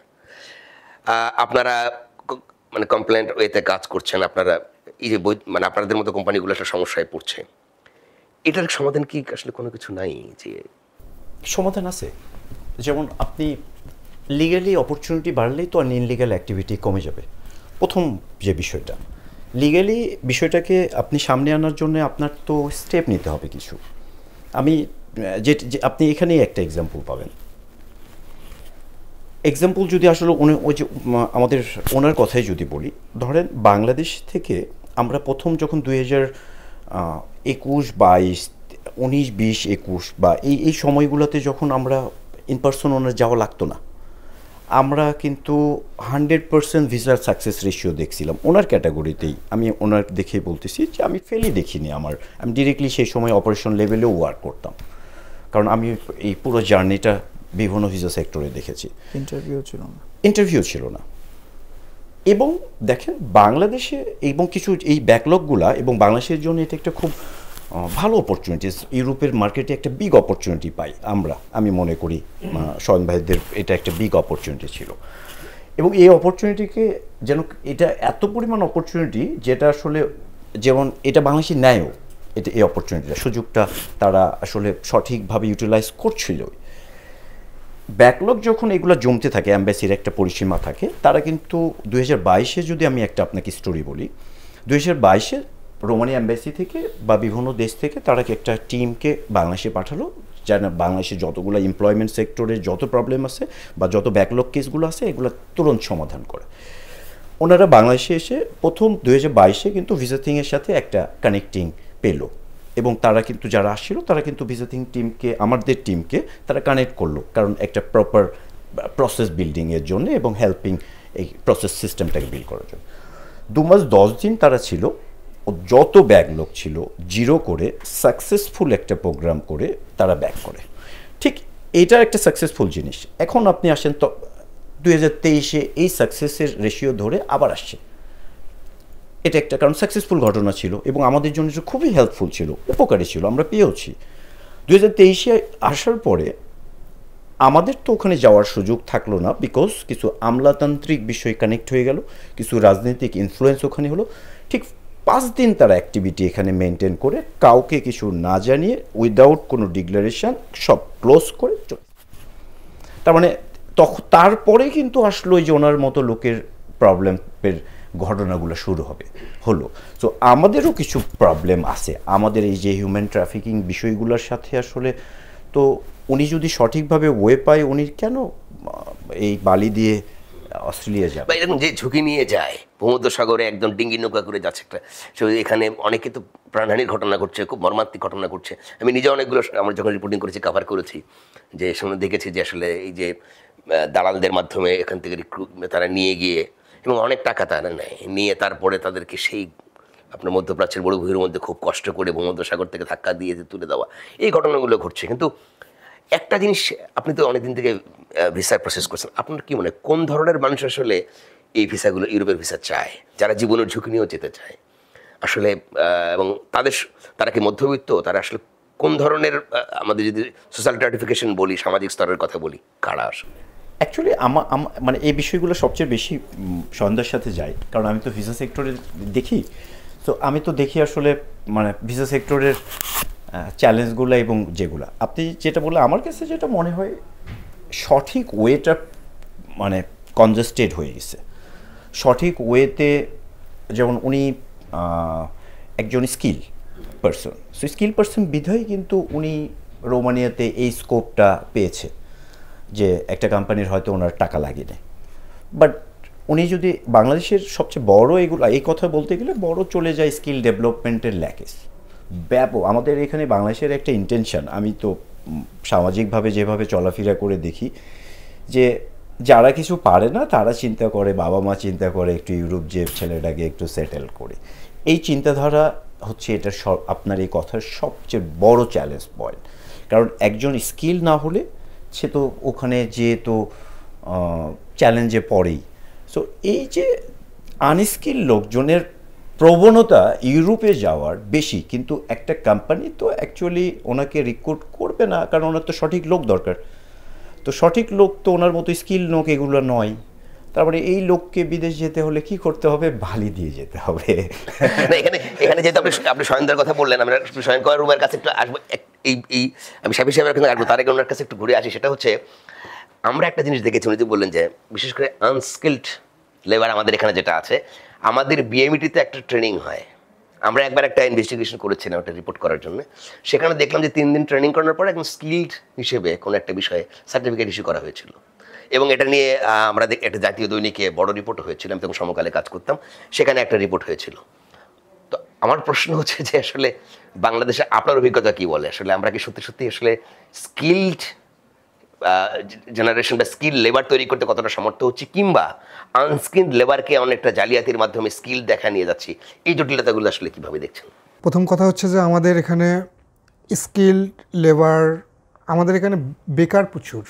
আপনারা মানে কমপ্লেন্ট ওয়েতে কাজ করছেন, আপনারা এই যে মানে আপনাদের মতো কোম্পানিগুলো একটা সমস্যায় পড়ছে, এটার সমাধান কি আসলে কোনো কিছু নাই? যে
সমাধান আছে, যেমন আপনি লিগালি অপরচুনিটি বাড়লেই তো ইনলিগাল অ্যাক্টিভিটি কমে যাবে। প্রথম যে বিষয়টা, লিগালি বিষয়টাকে আপনি সামনে আনার জন্য আপনার তো স্টেপ নিতে হবে কিছু। আমি যে আপনি এখানেই একটা এক্সাম্পল পাবেন। এক্সাম্পল যদি আসলে ওই যে আমাদের ওনার কথাই যদি বলি, ধরেন বাংলাদেশ থেকে আমরা প্রথম যখন 2021, 22, 19, 20, 21 বা এই সময়গুলোতে যখন আমরা ইন পার্সন ওনার যাওয়া লাগতো না, আমরা কিন্তু 100% ভিসার সাকসেস রেশিও দেখছিলাম ওনার ক্যাটাগরিতেই। আমি ওনার দেখে বলতেছি যে আমি ফেলই দেখিনি। আমি ডিরেক্টলি সেই সময় অপারেশন লেভেলেও ওয়ার্ক করতাম, কারণ আমি এই পুরো জার্নিটা বিভিন্ন ভিসা সেক্টরে দেখেছি। ইন্টারভিউ ছিল না। এবং দেখেন বাংলাদেশে এবং কিছু এই ব্যাকলগগুলা এবং বাংলাদেশের জন্য এটা একটা খুব ভালো অপরচুনিটিস। ইউরোপের মার্কেটে একটা বিগ অপরচুনিটি পাই আমি মনে করি শয়ন ভাইদের এটা একটা বিগ অপরচুনিটি ছিল। এবং এই অপরচুনিটিকে যেন এটা এত পরিমাণ অপরচুনিটি যেটা আসলে যেমন এটা বাংলাদেশে নেয়ও, এটা এই অপরচুনিটিটা সুযোগটা তারা আসলে সঠিকভাবে ইউটিলাইজ করছিল। ব্যাকলগ যখন এগুলো জমতে থাকে, অ্যাম্বাসির একটা পরিসীমা থাকে, তারা কিন্তু 2022-এ যদি আমি একটা আপনাকে স্টোরি বলি, 2022-এ রোমানিয়া অ্যাম্বাসি থেকে বা বিভিন্ন দেশ থেকে তারা একটা টিমকে বাংলাদেশে পাঠালো, যেন বাংলাদেশে যতগুলো এমপ্লয়মেন্ট সেক্টরে যত প্রবলেম আছে বা যত ব্যাকলগ কেসগুলো আছে এগুলো তুরন্ত সমাধান করে। ওনারা বাংলাদেশে এসে প্রথম 2022-এ কিন্তু ভিজিটিংয়ের সাথে একটা কানেক্টিং পেলো, এবং তারা কিন্তু যারা আসছিল তারা কিন্তু ভিজিটিং টিমকে, আমাদের টিমকে তারা কানেক্ট করলো, কারণ একটা প্রপার প্রসেস বিল্ডিংয়ের জন্য এবং হেল্পিং এই প্রসেস সিস্টেমটাকে বিল্ড করার জন্য। 2 মাস 10 দিন তারা ছিল, যত ব্যাকলগ ছিল জিরো করে সাকসেসফুল একটা প্রোগ্রাম করে তারা ব্যাক করে। ঠিক এইটা একটা সাকসেসফুল জিনিস। এখন আপনি আসেন তো 2023-এ এই সাকসেসের রেশিও ধরে আবার আসছে। এটা একটা কারণ সাকসেসফুল ঘটনা ছিল এবং আমাদের জন্য খুবই হেল্পফুল ছিল, উপকারী ছিল, আমরা পেয়েওছি। 2023-এ আসার পরে আমাদের তো ওখানে যাওয়ার সুযোগ থাকলো না, বিকজ কিছু আমলাতান্ত্রিক বিষয় কানেক্ট হয়ে গেল, কিছু রাজনৈতিক ইনফ্লুয়েন্স ওখানে হলো। ঠিক 5 দিন তারা অ্যাক্টিভিটি এখানে মেনটেন করে কাউকে কিছু না জানিয়ে উইদাউট কোনো ডিক্লারেশন সব ক্লোজ করে চলে। তার মানে তারপরে কিন্তু আসলো যে ওনার মতো লোকের প্রবলেমের ঘটনাগুলো শুরু হলো। সো আমাদেরও কিছু প্রবলেম আছে আমাদের এই যে হিউম্যান ট্রাফিকিং বিষয়গুলোর সাথে আসলে। তো উনি যদি সঠিকভাবে ওয়ে পায়, উনি কেন এই বালি দিয়ে অস্ট্রেলিয়া যাবে?
বা এরকম যে ঝুঁকি নিয়ে যায় ভূমধ্যসাগরে একদম ডিঙ্গি নৌকা করে যাচ্ছে একটা, এখানে অনেকে তো প্রাণহানির ঘটনা ঘটছে, খুব মর্মান্তিক ঘটনা ঘটছে। আমি নিজে অনেকগুলো আমরা যখন রিপোর্টিং করেছি, কাভার করেছি, যে শুনে দেখেছি যে আসলে এই যে দালালদের মাধ্যমে এখান থেকে তারা নিয়ে গিয়ে এবং অনেক টাকা তারা নেয়, নিয়ে তারপরে তাদেরকে সেই আপনার মধ্যপ্রাচ্যের বড় ভূমির মধ্যে খুব কষ্ট করে ভূমধ্যসাগর থেকে ধাক্কা দিয়ে তুলে দেওয়া, এই ঘটনাগুলো ঘটছে। কিন্তু একটা জিনিস, আপনি তো অনেকদিন থেকে ভিসার প্রসেস করছেন, আপনার কি মনে হয় কোন ধরনের মানুষ আসলে এই ভিসাগুলো, ইউরোপের ভিসা চায়, যারা জীবনের ঝুঁকি নিয়েও যেতে চায় আসলে, এবং তারা কি মধ্যবিত্ত, তারা আসলে কোন ধরনের, আমাদের যদি সোশ্যাল স্ট্র্যাটিফিকেশন বলি, সামাজিক স্তরের কথা বলি, কারা আসলে?
অ্যাকচুয়ালি মানে এই বিষয়গুলো সবচেয়ে বেশি সন্ধ্যার সাথে যায়, কারণ আমি তো ভিসা সেক্টরে দেখি। তো আমি তো দেখি আসলে মানে ভিসা সেক্টরের চ্যালেঞ্জগুলো এবং যেগুলো আপনি যেটা বললে, আমার কাছে যেটা মনে হয় সঠিক ওয়েটা মানে কনজেস্টেড হয়ে গেছে। সঠিক ওয়েতে যেমন উনি একজন skill person, so skill person বিধায় কিন্তু উনি রোমানিয়াতে এই স্কোপটা পেয়েছে যে একটা কোম্পানির হয়তো ওনার টাকা লাগে না। বাট উনি যদি বাংলাদেশের সবচেয়ে বড় এই কথা বলতে গেলে বড় চলে যায় স্কিল ডেভেলপমেন্টের ল্যাকেজ। আমাদের এখানে বাংলাদেশের একটা ইন্টেনশন, আমি তো সামাজিকভাবে যেভাবে চলাফেরা করে দেখি যে যারা কিছু পারে না তারা চিন্তা করে, বাবা মা চিন্তা করে একটু ইউরোপ যে ছেলেটাকে একটু সেটেল করে। এই চিন্তাধারা হচ্ছে এটা আপনার এই কথার সবচেয়ে বড় চ্যালেঞ্জ পয়েন্ট। কারণ একজন স্কিল না হলে সে তো ওখানে যে তো চ্যালেঞ্জে পড়েই। সো এই যে আনস্কিল লোকজনের প্রবণতা ইউরোপে যাওয়ার বেশি, কিন্তু একটা কোম্পানি তো অ্যাকচুয়ালি ওনাকে রিক্রুট করবে না, কারণ ওনার তো সঠিক লোক দরকার। তো সঠিক লোক তো ওনার মতো স্কিল লোক এগুলো নয়। তারপরে এই লোককে বিদেশ যেতে হলে কি করতে হবে? বালি দিয়ে যেতে হবে।
এখানে যেহেতু আপনি সয়নদার কথা বললেন, আমরা সয়নকর রুমের কাছে একটু আসবো। এই আমি সাহেব সাহেবের কিন্তু আসবো, তার আগে ওনার কাছে একটু ঘুরে আসি। সেটা হচ্ছে আমরা একটা জিনিস দেখেছি, উনি যে বললেন যে বিশেষ করে আনস্কিল্ড লেবার আমাদের এখানে যেটা আছে, আমাদের বিএমইটিতে একটা ট্রেনিং হয়। আমরা একবার একটা ইনভেস্টিগেশন করেছিলাম একটা রিপোর্ট করার জন্য। সেখানে দেখলাম যে 3 দিন ট্রেনিং করার পর একদম স্কিল্ড হিসেবে কোনো একটা বিষয়ে সার্টিফিকেট ইস্যু করা হয়েছিল। এবং এটা নিয়ে আমরা একটা জাতীয় দৈনিকে বড় রিপোর্ট হয়েছিল, আমি তখন সমকালে কাজ করতাম, সেখানে একটা রিপোর্ট হয়েছিল। তো আমার প্রশ্ন হচ্ছে যে আসলে বাংলাদেশে আপনার অভিজ্ঞতা কী বলে, আসলে আমরা কি সত্যি সত্যি আসলে স্কিল্ড জেনারেশন বা স্কিল লেবার তৈরি করতে কতটা সমর্থ হচ্ছে, কিংবা আনস্কিল্ড লেবারকে অনেকটা জালিয়াতির মাধ্যমে স্কিল দেখা নিয়ে যাচ্ছি? এই জটিলতাগুলো আসলে কীভাবে দেখছেন?
প্রথম কথা হচ্ছে যে আমাদের এখানে স্কিল লেবার, আমাদের এখানে বেকার প্রচুর,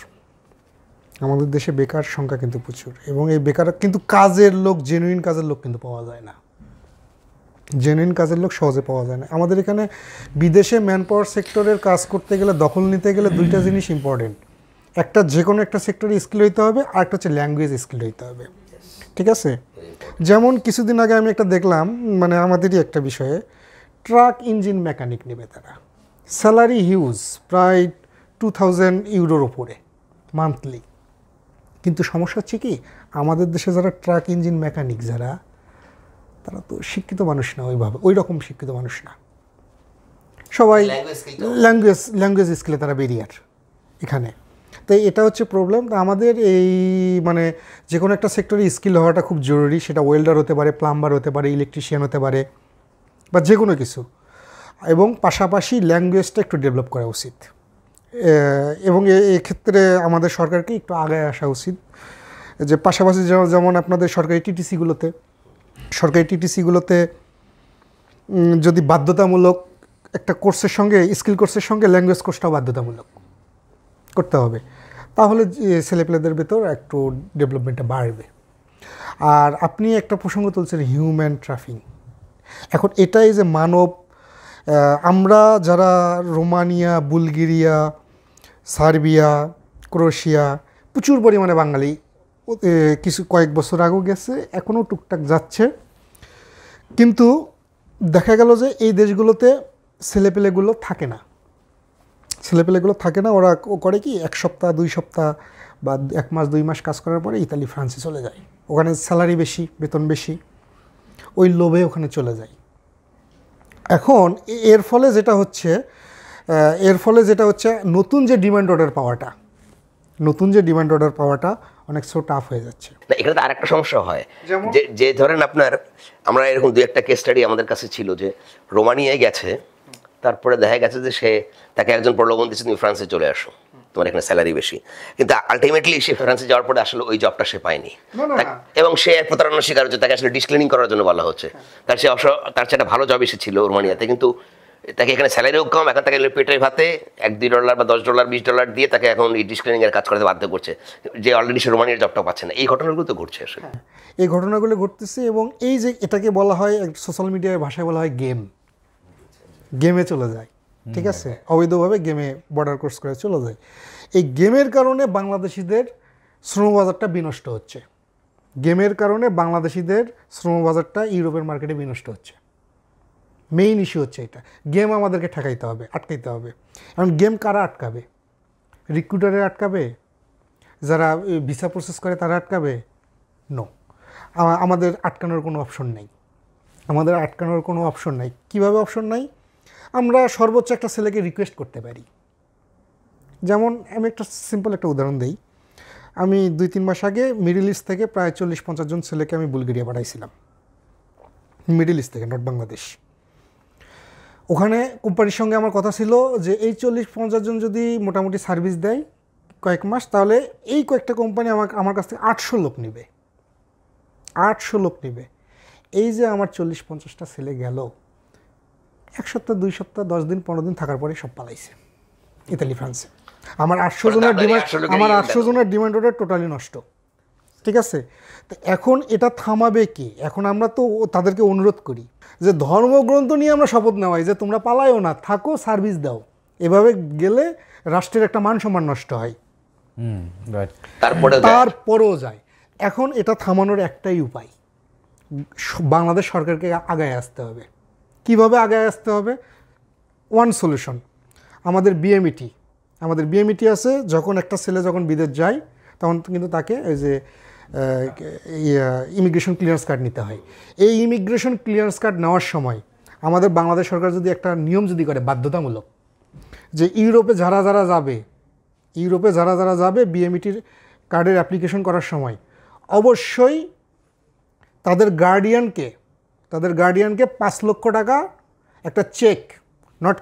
আমাদের দেশে বেকার সংখ্যা কিন্তু প্রচুর। এবং এই বেকার কিন্তু কাজের লোক, জেনুইন কাজের লোক কিন্তু পাওয়া যায় না, জেনুইন কাজের লোক সহজে পাওয়া যায় না। আমাদের এখানে বিদেশে ম্যান পাওয়ার সেক্টরের কাজ করতে গেলে, দখল নিতে গেলে দুইটা জিনিস ইম্পর্টেন্ট। একটা যে কোনো একটা সেক্টরে স্কিল হইতে হবে, আর একটা হচ্ছে ল্যাঙ্গুয়েজ স্কিল হইতে হবে, ঠিক আছে? যেমন কিছুদিন আগে আমি একটা দেখলাম, মানে আমাদেরই একটা বিষয়ে, ট্রাক ইঞ্জিন মেকানিক নেবে তারা, স্যালারি হিউজ, প্রায় 2000 ইউরোর ওপরে মান্থলি। কিন্তু সমস্যা হচ্ছে কি, আমাদের দেশে যারা ট্রাক ইঞ্জিন মেকানিক যারা, তারা তো শিক্ষিত মানুষ না, ওইভাবে ওই রকম শিক্ষিত মানুষ না, সবাই ল্যাঙ্গুয়েজ স্কিলে তারা বেরিয়ার এখানে। তাই এটা হচ্ছে প্রবলেম। আমাদের এই মানে যে কোনো একটা সেক্টরে স্কিল হওয়াটা খুব জরুরি। সেটা ওয়েল্ডার হতে পারে, প্লাম্বার হতে পারে, ইলেকট্রিশিয়ান হতে পারে, বা যে কোনো কিছু। এবং পাশাপাশি ল্যাঙ্গুয়েজটা একটু ডেভেলপ করা উচিত। এবং এক্ষেত্রে আমাদের সরকারকে একটু আগায় আসা উচিত। যে পাশাপাশি যেমন আপনাদের সরকারি টিটিসিগুলোতে যদি বাধ্যতামূলক একটা কোর্সের সঙ্গে, স্কিল কোর্সের সঙ্গে ল্যাঙ্গুয়েজ কোর্সটাও বাধ্যতামূলক করতে হবে, তাহলে ছেলেপেলেদের ভেতর একটু ডেভেলপমেন্টটা বাড়বে। আর আপনি একটা প্রসঙ্গ তুলছেন হিউম্যান ট্রাফিকিং। এখন এটাই যে মানব, আমরা যারা রোমানিয়া, বুলগেরিয়া, সার্বিয়া, ক্রোয়েশিয়া, প্রচুর পরিমাণে বাঙালি কয়েক বছর আগেও গেছে, এখনও টুকটাক যাচ্ছে। কিন্তু দেখা গেল যে এই দেশগুলোতে ছেলেপেলেগুলো থাকে না, ওরা করে কি 1 সপ্তাহ 2 সপ্তাহ বা 1 মাস 2 মাস কাজ করার পরে ইতালি, ফ্রান্সে চলে যায়। ওখানে স্যালারি বেশি, বেতন বেশি, ওই লোভে ওখানে চলে যায়। এখন এর ফলে যেটা হচ্ছে নতুন যে ডিমান্ড অর্ডার পাওয়াটা অনেক টাফ হয়ে যাচ্ছে।
না, এখানে তো আরেকটা সমস্যা হয়, যে ধরেন আপনার, আমরা এরকম 2-1টা কেস স্টাডি আমাদের কাছে ছিল, যে রোমানিয়ায় গেছে, তারপরে দেখা গেছে যে তাকে একজন প্রলোভন দিচ্ছে, তুমি ফ্রান্সে চলে আসো, তোমার এখানে স্যালারি বেশি। কিন্তু আলটিমেটলি সে ফ্রান্সে যাওয়ার পরে আসলে ওই জবটা সে পায়নি, এবং সে প্রতারণার শিকার হচ্ছে। তাকে আসলে ডিসক্লিনিং করার জন্য বলা হচ্ছে। তার চেয়ে একটা ভালো জব এসেছিল রোমানিয়াতে, কিন্তু তাকে এখানে স্যালারিও কম, এখন তাকে পেটের ভাতে $1-2 বা $10 $20 দিয়ে তাকে এখন এই ডিসক্লিনিংয়ের কাজ করতে বাধ্য করছে, যে অলরেডি সে রোমানিয়ার জবটা পাচ্ছে না। এই ঘটনাগুলো তো ঘটছে আসলে।
এই ঘটনাগুলো ঘটতেছে, এবং এই যে এটাকে বলা হয়, সোশ্যাল মিডিয়ার ভাষায় বলা হয় গেমে চলে যায়, ঠিক আছে? অবৈধভাবে গেমে বর্ডার ক্রস করে চলে যায়। এই গেমের কারণে বাংলাদেশিদের শ্রমবাজারটা বিনষ্ট হচ্ছে, ইউরোপের মার্কেটে বিনষ্ট হচ্ছে। মেইন ইস্যু হচ্ছে এটা। গেম আমাদেরকে আটকাইতে হবে। এখন গেম কারা আটকাবে? রিক্রুটারে আটকাবে? যারা ভিসা প্রসেস করে তারা আটকাবে? নো, আমাদের আটকানোর কোনো অপশন নেই। কীভাবে অপশন নাই? আমরা সর্বোচ্চ একটা ছেলেকে রিকোয়েস্ট করতে পারি। যেমন আমি একটা সিম্পল একটা উদাহরণ দিই। আমি 2-3 মাস আগে মিডল ইস্ট থেকে প্রায় 40-50 জন ছেলেকে আমি বুলগেরিয়া পাঠাইছিলাম, মিডল ইস্ট থেকে, নট বাংলাদেশ। ওখানে কোম্পানির সঙ্গে আমার কথা ছিল যে এই 40-50 জন যদি মোটামুটি সার্ভিস দেয় কয়েক মাস, তাহলে এই কয়েকটা কোম্পানি আমার কাছ থেকে 800 লোক নেবে, 800 লোক নেবে। এই যে আমার 40-50টা ছেলে গেল, 1 সপ্তাহ 2 সপ্তাহ 10 দিন 15 দিন থাকার পরে সব পালাইছে ইতালি ফ্রান্সে। আমার 800 জনের ডিমান্ড অর্ডার টোটালি নষ্ট। ঠিক আছে, তো এখন এটা থামাবে কি? এখন আমরা তো তাদেরকে অনুরোধ করি যে ধর্মগ্রন্থ নিয়ে আমরা শপথ নেওয়াই যে তোমরা পালাইও না, থাকো, সার্ভিস দাও। এভাবে গেলে রাষ্ট্রের একটা মান সম্মান নষ্ট হয়, তারপরেও যায়। এখন এটা থামানোর একটাই উপায়, বাংলাদেশ সরকারকে আগায় আসতে হবে। কিভাবে আগায় আসতে হবে? ওয়ান সলিউশন, আমাদের বিএমইটি আছে। যখন একটা ছেলে যখন বিদেশ যায় তখন কিন্তু তাকে এই যে ইমিগ্রেশন ক্লিয়ারেন্স কার্ড নিতে হয়। এই ইমিগ্রেশন ক্লিয়ারেন্স কার্ড নেওয়ার সময় আমাদের বাংলাদেশ সরকার যদি একটা নিয়ম যদি করে বাধ্যতামূলক, যে ইউরোপে যারা যারা যাবে বিএমইটির কার্ডের অ্যাপ্লিকেশন করার সময় অবশ্যই তাদের গার্ডিয়ানকে 5 লক্ষ টাকা একটা চেক, নট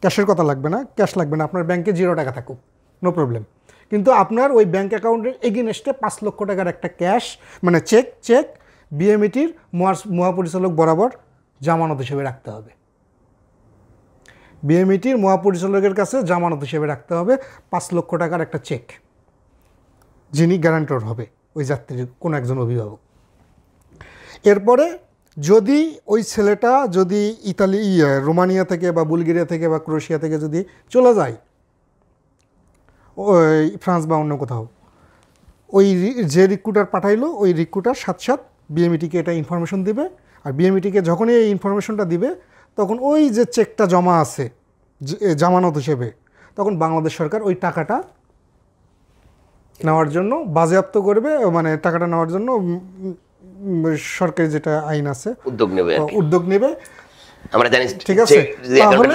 ক্যাশের কথা লাগবে না, ক্যাশ লাগবে না, আপনার ব্যাংকে 0 টাকা থাকুক, নো প্রবলেম, কিন্তু আপনার ওই ব্যাংক অ্যাকাউন্টের এগেনস্টে 5 লক্ষ টাকার একটা ক্যাশ মানে চেক বিএমইটির মহাপরিচালক বরাবর জামানত হিসেবে রাখতে হবে। বিএমইটির মহাপরিচালকের কাছে জামানত হিসেবে রাখতে হবে 5 লক্ষ টাকার একটা চেক, যিনি গ্যারান্টর হবে ওই যাত্রীর কোনো একজন অভিভাবক। এরপরে যদি ওই ছেলেটা যদি রোমানিয়া থেকে বা বুলগেরিয়া থেকে বা ক্রোয়েশিয়া থেকে যদি চলে যায় ওই ফ্রান্স বা অন্য কোথাও, ওই যে রিক্রুটার পাঠাইলো ওই রিক্রুটার সাথে বিএমইটিকে এটা ইনফরমেশন দিবে। আর বিএমইটিকে যখনই এই ইনফরমেশনটা দিবে তখন ওই যে চেকটা জমা আছে জামানত হিসেবে, তখন বাংলাদেশ সরকার ওই টাকাটা নেওয়ার জন্য বাজেয়াপ্ত করবে, মানে টাকাটা নেওয়ার জন্য সরকারি যেটা আইন আছে উদ্যোগ নেবে।
আমরা জানি,
ঠিক আছে,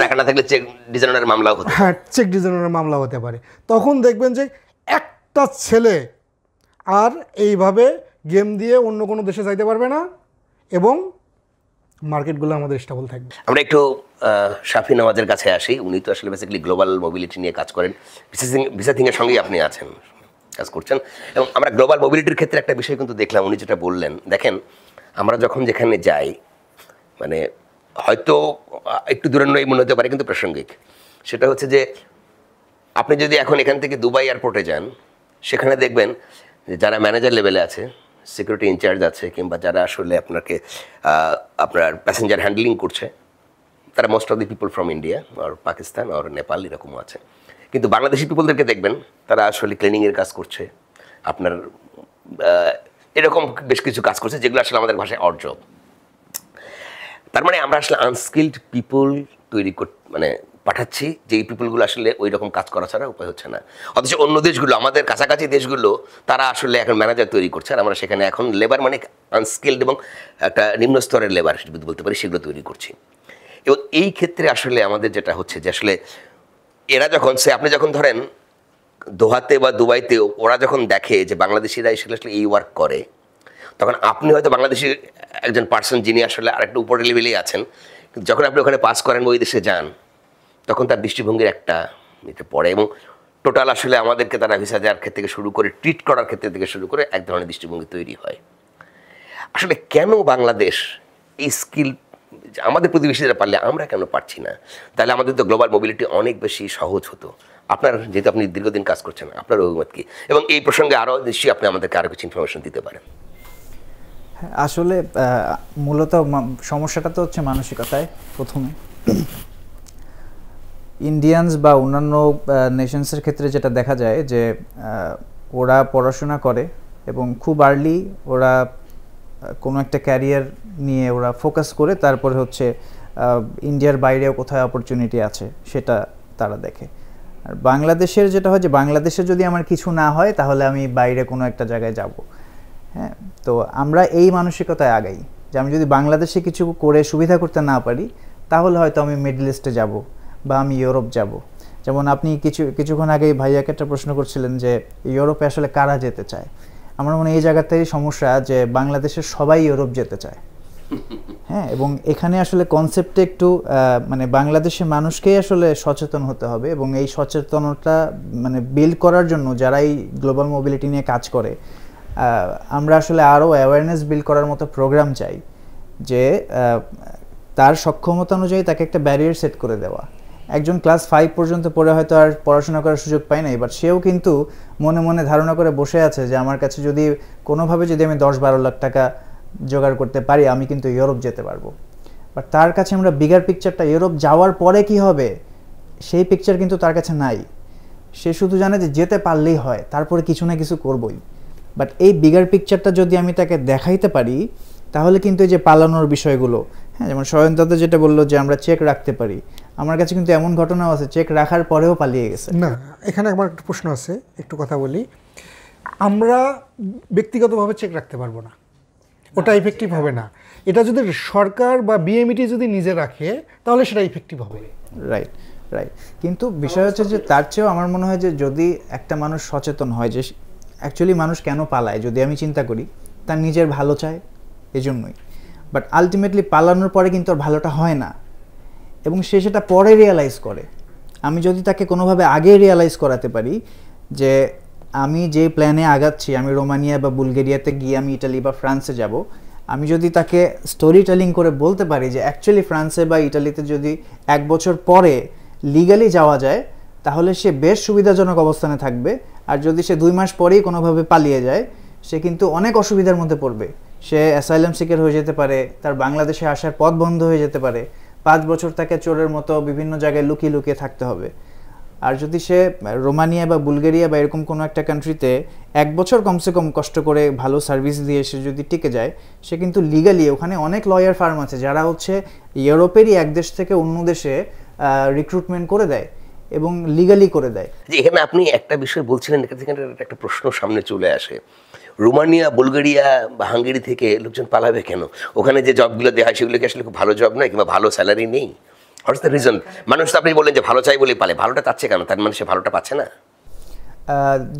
টাকা না থাকলে চেক ডিজাইনারের মামলাও হতে,
হ্যাঁ, চেক ডিজাইনারের মামলা হতে পারে। তখন দেখবেন যে একটা ছেলে আর এইভাবে গেম দিয়ে অন্য কোনো দেশে যাইতে পারবে না এবং মার্কেটগুলো আমাদের স্টেবল থাকবে।
আমরা একটু শাফি নওয়াজের কাছে আসি। উনি তো আসলে বেসিক্যালি গ্লোবাল মোবিলিটি নিয়ে কাজ করেন, ভিসাথিংয়ের সঙ্গেই আপনি কাজ করছেন। এবং আমরা গ্লোবাল মোবিলিটির ক্ষেত্রে একটা বিষয় কিন্তু দেখলাম, উনি যেটা বললেন, দেখেন আমরা যখন যেখানে যাই, মানে হয়তো একটু দূরে নয় মনে হতে পারে কিন্তু প্রাসঙ্গিক, সেটা হচ্ছে যে আপনি যদি এখন এখান থেকে দুবাই এয়ারপোর্টে যান, সেখানে দেখবেন যে যারা ম্যানেজার লেভেলে আছে, সিকিউরিটি ইনচার্জ আছে, কিংবা যারা আসলে আপনার প্যাসেঞ্জার হ্যান্ডলিং করছে, তারা most of the people from India আর পাকিস্তান আর নেপাল এরকমও আছে। কিন্তু বাংলাদেশি পিপলদেরকে দেখবেন তারা আসলে ক্লিনিংয়ের কাজ করছে, আপনার এরকম বেশ কিছু কাজ করছে যেগুলো আসলে আমাদের ভাষায় অড জব। তার মানে আমরা আসলে আনস্কিল্ড পিপল তৈরি পাঠাচ্ছি, যেই পিপলগুলো আসলে ওই রকম কাজ করা ছাড়া উপায় হচ্ছে না। অথচ অন্য দেশগুলো, আমাদের কাছাকাছি দেশগুলো, তারা আসলে এখন ম্যানেজার তৈরি করছে, আর আমরা সেখানে এখন লেবার মানে আনস্কিল্ড এবং একটা নিম্ন স্তরের লেবার যদি বলতে পারি সেগুলো তৈরি করছি। এবং এই ক্ষেত্রে আসলে আমাদের যেটা হচ্ছে যে আসলে এরা যখন আপনি যখন ধরেন দোহাতে বা দুবাইতে ওরা যখন দেখে যে বাংলাদেশিরা এসে আসলে এই ওয়ার্ক করে, তখন আপনি হয়তো বাংলাদেশের একজন পার্সন যিনি আসলে আরেকটু উপরের লেভেলেই আছেন, কিন্তু যখন আপনি ওখানে পাস করেন ওই দেশে যান, তখন তার দৃষ্টিভঙ্গির একটা এতে পড়ে এবং টোটাল আসলে আমাদেরকে তারা ভিসা দেওয়ার ক্ষেত্রে থেকে শুরু করে ট্রিট করার ক্ষেত্রে থেকে শুরু করে এক ধরনের দৃষ্টিভঙ্গি তৈরি হয়। আসলে কেন বাংলাদেশ এই স্কিল আমাদের প্রতিবেশীরা পারলে আমরা কেন পারছি না? তাহলে আমাদের তো গ্লোবাল মোবিলিটি অনেক বেশি সহজ হতো। আপনার যেহেতু আপনি দীর্ঘদিন কাজ করছেন, আপনার অভিমত কি? এবং এই প্রসঙ্গে আরও নিশ্চয়ই আপনি আমাদেরকে আরও কিছু ইনফরমেশন দিতে পারেন।
আসলে মূলত সমস্যাটা তো হচ্ছে মানসিকতায়। প্রথমে ইন্ডিয়ানস বা অন্যান্য নেশনসের ক্ষেত্রে যেটা দেখা যায় যে ওরা পড়াশোনা করে এবং খুব আর্লি ওরা কোনো একটা ক্যারিয়ার নিয়ে ওরা ফোকাস করে, তারপরে হচ্ছে ইন্ডিয়ার বাইরেও কোথায় অপরচুনিটি আছে সেটা তারা দেখে। আর বাংলাদেশের যেটা হয় যে বাংলাদেশে যদি আমার কিছু না হয় তাহলে আমি বাইরে কোনো একটা জায়গায় যাব। হ্যাঁ, তো আমরা এই মানসিকতায় আগাই যে আমি যদি বাংলাদেশে কিছু করে সুবিধা করতে না পারি তাহলে হয়তো আমি মিডল ইস্টে যাব বা আমি ইউরোপ যাব। যেমন আপনি কিছুক্ষণ আগেই ভাইয়াকে একটা প্রশ্ন করছিলেন যে ইউরোপে আসলে কারা যেতে চায়। আমার মনে হয় এই জায়গাতেই সমস্যা যে বাংলাদেশের সবাই ইউরোপ যেতে চায়। হ্যাঁ, এবং এখানে আসলে কনসেপ্টে একটু মানে বাংলাদেশের মানুষকেই আসলে সচেতন হতে হবে, এবং এই সচেতনতা মানে বিল্ড করার জন্য যারা এই গ্লোবাল মোবিলিটি নিয়ে কাজ করে, আমরা আসলে আরও অ্যাওয়ারনেস বিল্ড করার মতো প্রোগ্রাম চাই, যে তার সক্ষমতা অনুযায়ী তাকে একটা ব্যারিয়ার সেট করে দেওয়া। একজন ক্লাস 5 পর্যন্ত পড়ে হয়তো আর পড়াশোনা করার সুযোগ পায় না, এবার সেও কিন্তু মনে মনে ধারণা করে বসে আছে যে আমার কাছে যদি কোনোভাবে যদি আমি 10-12 লাখ টাকা জোগাড় করতে পারি, আমি কিন্তু ইউরোপ যেতে পারবো। বাট তার কাছে আমরা বিগার পিকচারটা, ইউরোপ যাওয়ার পরে কি হবে সেই পিকচার কিন্তু তার কাছে নাই। সে শুধু জানে যে যেতে পারলেই হয়, তারপরে কিছু না কিছু করবই। বাট এই বিগার পিকচারটা যদি আমি তাকে দেখাইতে পারি, তাহলে কিন্তু এই যে পালানোর বিষয়গুলো, হ্যাঁ, যেমন সয়ন্তদা যেটা বললো যে আমরা চেক রাখতে পারি, আমার কাছে কিন্তু এমন ঘটনাও আছে চেক রাখার পরেও পালিয়ে গেছে।
না, এখানে আমার একটা প্রশ্ন আছে, একটু কথা বলি। আমরা ব্যক্তিগতভাবে চেক রাখতে পারবো না, ওটা ইফেক্টিভ হবে না। এটা যদি সরকার বা বিএমইটি যদি নিজে রাখে তাহলে সেটা ইফেক্টিভ হবে।
Right, right. কিন্তু বিষয় হচ্ছে যে তার চেয়েও আমার মনে হয় যে যদি একটা মানুষ সচেতন হয় যে অ্যাকচুয়ালি মানুষ কেন পালায়, যদি আমি চিন্তা করি তার নিজের ভালো চায় এজন্যই, বাট আলটিমেটলি পালানোর পরে কিন্তু আর ভালোটা হয় না, এবং সে সেটা পরে রিয়ালাইজ করে। আমি যদি তাকে কোনোভাবে আগে রিয়ালাইজ করাতে পারি যে আমি যে প্ল্যানে আগাচ্ছি, আমি রোমানিয়া বা বুলগেরিয়াতে গিয়ে আমি ইটালি বা ফ্রান্সে যাব, আমি যদি তাকে স্টোরি টেলিং করে বলতে পারি যে অ্যাকচুয়ালি ফ্রান্সে বা ইটালিতে যদি 1 বছর পরে লিগালি যাওয়া যায়, তাহলে সে বেশ সুবিধাজনক অবস্থানে থাকবে। আর যদি সে 2 মাস পরেই কোনোভাবে পালিয়ে যায়, সে কিন্তু অনেক অসুবিধার মধ্যে পড়বে। সে অ্যাসাইলাম সিকার হয়ে যেতে পারে, তার বাংলাদেশে আসার পথ বন্ধ হয়ে যেতে পারে, 5 বছর তাকে চোরের মতো বিভিন্ন জায়গায় লুকিয়ে লুকিয়ে থাকতে হবে। আর যদি সে রোমানিয়া বা বুলগেরিয়া বা এরকম কোনো একটা কান্ট্রিতে 1 বছর কমসে কম কষ্ট করে ভালো সার্ভিস দিয়ে সে যদি টিকে যায়, সে কিন্তু লিগালি, ওখানে অনেক লয়ার ফার্ম আছে যারা হচ্ছে ইউরোপেরই এক দেশ থেকে অন্য দেশে রিক্রুটমেন্ট করে দেয় এবং লিগালি করে দেয়।
যে এখানে আপনি একটা বিষয় বলছিলেন, এখান থেকে একটা প্রশ্ন সামনে চলে আসে। রোমানিয়া, বুলগেরিয়া বা হাঙ্গেরি থেকে লোকজন পালাবে কেন? ওখানে যে জবগুলো দেওয়া হয় সেগুলো কি আসলে খুব ভালো জব নয়, কিংবা ভালো স্যালারি নেই? What's the reason? মানুষ তো আপনি বললেন যে ভালো চাই বলেই পালে, ভালোটা চাচ্ছে কেন? তার মানে সে ভালোটা পাচ্ছে না।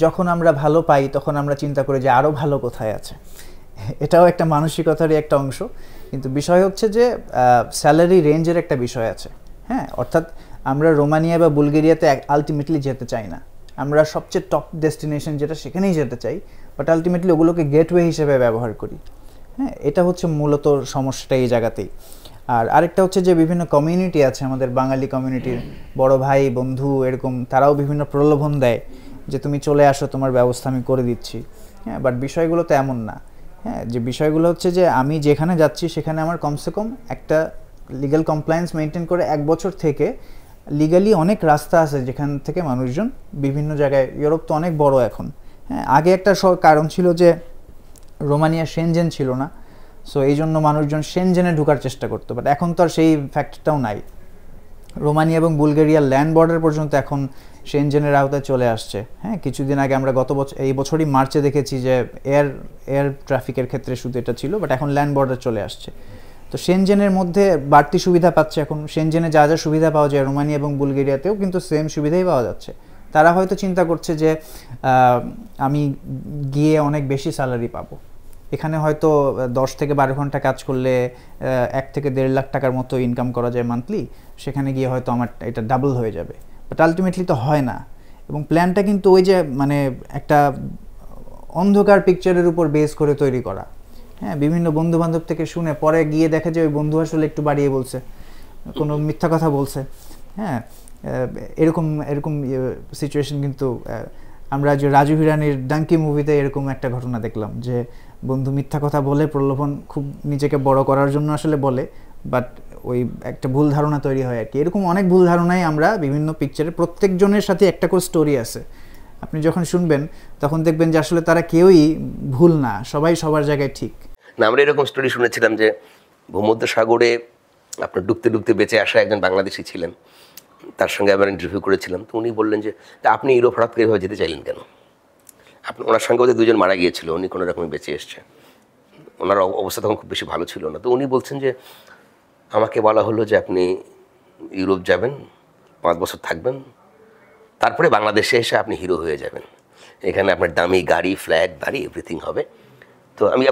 যখন আমরা ভালো পাই তখন আমরা চিন্তা করি যে আরও ভালো কোথায় আছে। এটাও একটা মানসিকতারই একটা অংশ, কিন্তু বিষয় হচ্ছে যে স্যালারি রেঞ্জের একটা বিষয় আছে। হ্যাঁ, অর্থাৎ আমরা রোমানিয়া বা বুলগেরিয়াতে আলটিমেটলি যেতে চাই না, আমরা সবচেয়ে টপ ডেস্টিনেশন যেটা সেখানেই যেতে চাই, বাট আলটিমেটলি ওগুলোকে গেটওয়ে হিসেবে ব্যবহার করি। হ্যাঁ, এটা হচ্ছে মূলত সমস্যাটা এই জায়গাতেই। আর আরেকটা হচ্ছে যে বিভিন্ন কমিউনিটি আছে, আমাদের বাঙালি কমিউনিটির বড় ভাই বন্ধু এরকম, তারাও বিভিন্ন প্রলোভন দেয় যে তুমি চলে আসো, তোমার ব্যবস্থা আমি করে দিচ্ছি। হ্যাঁ, বাট বিষয়গুলো তো এমন না। হ্যাঁ, যে বিষয়গুলো হচ্ছে যে আমি যেখানে যাচ্ছি সেখানে আমার কমসে কম একটা লিগ্যাল কমপ্লায়েন্স মেনটেন করে 1 বছর থেকে লিগালি অনেক রাস্তা আছে যেখান থেকে মানুষজন বিভিন্ন জায়গায়, ইউরোপ তো অনেক বড় এখন। হ্যাঁ, আগে একটা কারণ ছিল যে রোমানিয়া সেনজেন ছিল না, সো এই জন্য মানুষজন সেনজেনে ঢোকার চেষ্টা করতো, বাট এখন তো আর সেই ফ্যাক্টরটাও নাই। রোমানিয়া এবং বুলগেরিয়ার ল্যান্ড বর্ডার পর্যন্ত এখন সেনজেনের আওতায় চলে আসছে। হ্যাঁ, কিছুদিন আগে আমরা এই বছরই মার্চে দেখেছি যে এয়ার ট্রাফিকের ক্ষেত্রে শুধু এটা ছিল, বাট এখন ল্যান্ড বর্ডার চলে আসছে। তো সেনজেনের মধ্যে বাড়তি সুবিধা পাচ্ছে এখন। সেনজেনে যা যা সুবিধা পাওয়া যায় রোমানিয়া এবং বুলগেরিয়াতেও কিন্তু সেম সুবিধাই পাওয়া যাচ্ছে। তারা হয়তো চিন্তা করছে যে আমি গিয়ে অনেক বেশি স্যালারি পাবো, এখানে হয়তো 10 থেকে 12 ঘন্টা কাজ করলে 1 থেকে 1.5 লাখ টাকার মতো ইনকাম করা যায় মান্থলি, সেখানে গিয়ে হয়তো আমার এটা ডাবল হয়ে যাবে, বাট আলটিমেটলি তো হয় না। এবং প্ল্যানটা কিন্তু ওই যে মানে একটা অন্ধকার পিকচারের উপর বেস করে তৈরি করা। হ্যাঁ, বিভিন্ন বন্ধু বান্ধব থেকে শুনে পরে গিয়ে দেখে যে ওই বন্ধু আসলে একটু বাড়িয়ে বলছে, কোনো মিথ্যা কথা বলছে। হ্যাঁ, এরকম সিচুয়েশন কিন্তু আমরা যে রাজু হিরানির ডাঙ্কি মুভিতে এরকম একটা ঘটনা দেখলাম যে বন্ধু মিথ্যা কথা বলে, প্রলোভন খুব নিজেকে বড় করার জন্য আসলে বলে, বাট ওই একটা ভুল ধারণা তৈরি হয় আর কি। এরকম অনেক ভুল ধারণাই আমরা বিভিন্ন পিকচারে, প্রত্যেকজনের সাথে একটা করে স্টোরি আছে। আপনি যখন শুনবেন তখন দেখবেন যে আসলে তারা কেউই ভুল না, সবাই সবার জায়গায় ঠিক
না। আমরা এরকম স্টোরি শুনেছিলাম যে ভূমধ্য সাগরে আপনার ডুবতে ডুবতে বেঁচে আসা একজন বাংলাদেশি ছিলেন, তার সঙ্গে আমরা ইন্টারভিউ করেছিলাম। তো উনি বললেন যে আপনি ইউরোপ হঠাৎ করে এভাবে যেতে চাইলেন কেন? ওনার সঙ্গে ওদের 2 জন মারা গিয়েছিল, উনি কোনো রকমে বেঁচে এসছে, ওনার অবস্থা তখন খুব বেশি ভালো ছিল না। তো উনি বলছেন যে আমাকে বলা হলো যে আপনি ইউরোপ যাবেন, 5 বছর থাকবেন, তারপরে বাংলাদেশে এসে আপনি হিরো হয়ে যাবেন, এখানে আপনার দামি গাড়ি, ফ্ল্যাট, বাড়ি, এভরিথিং হবে, তো আমি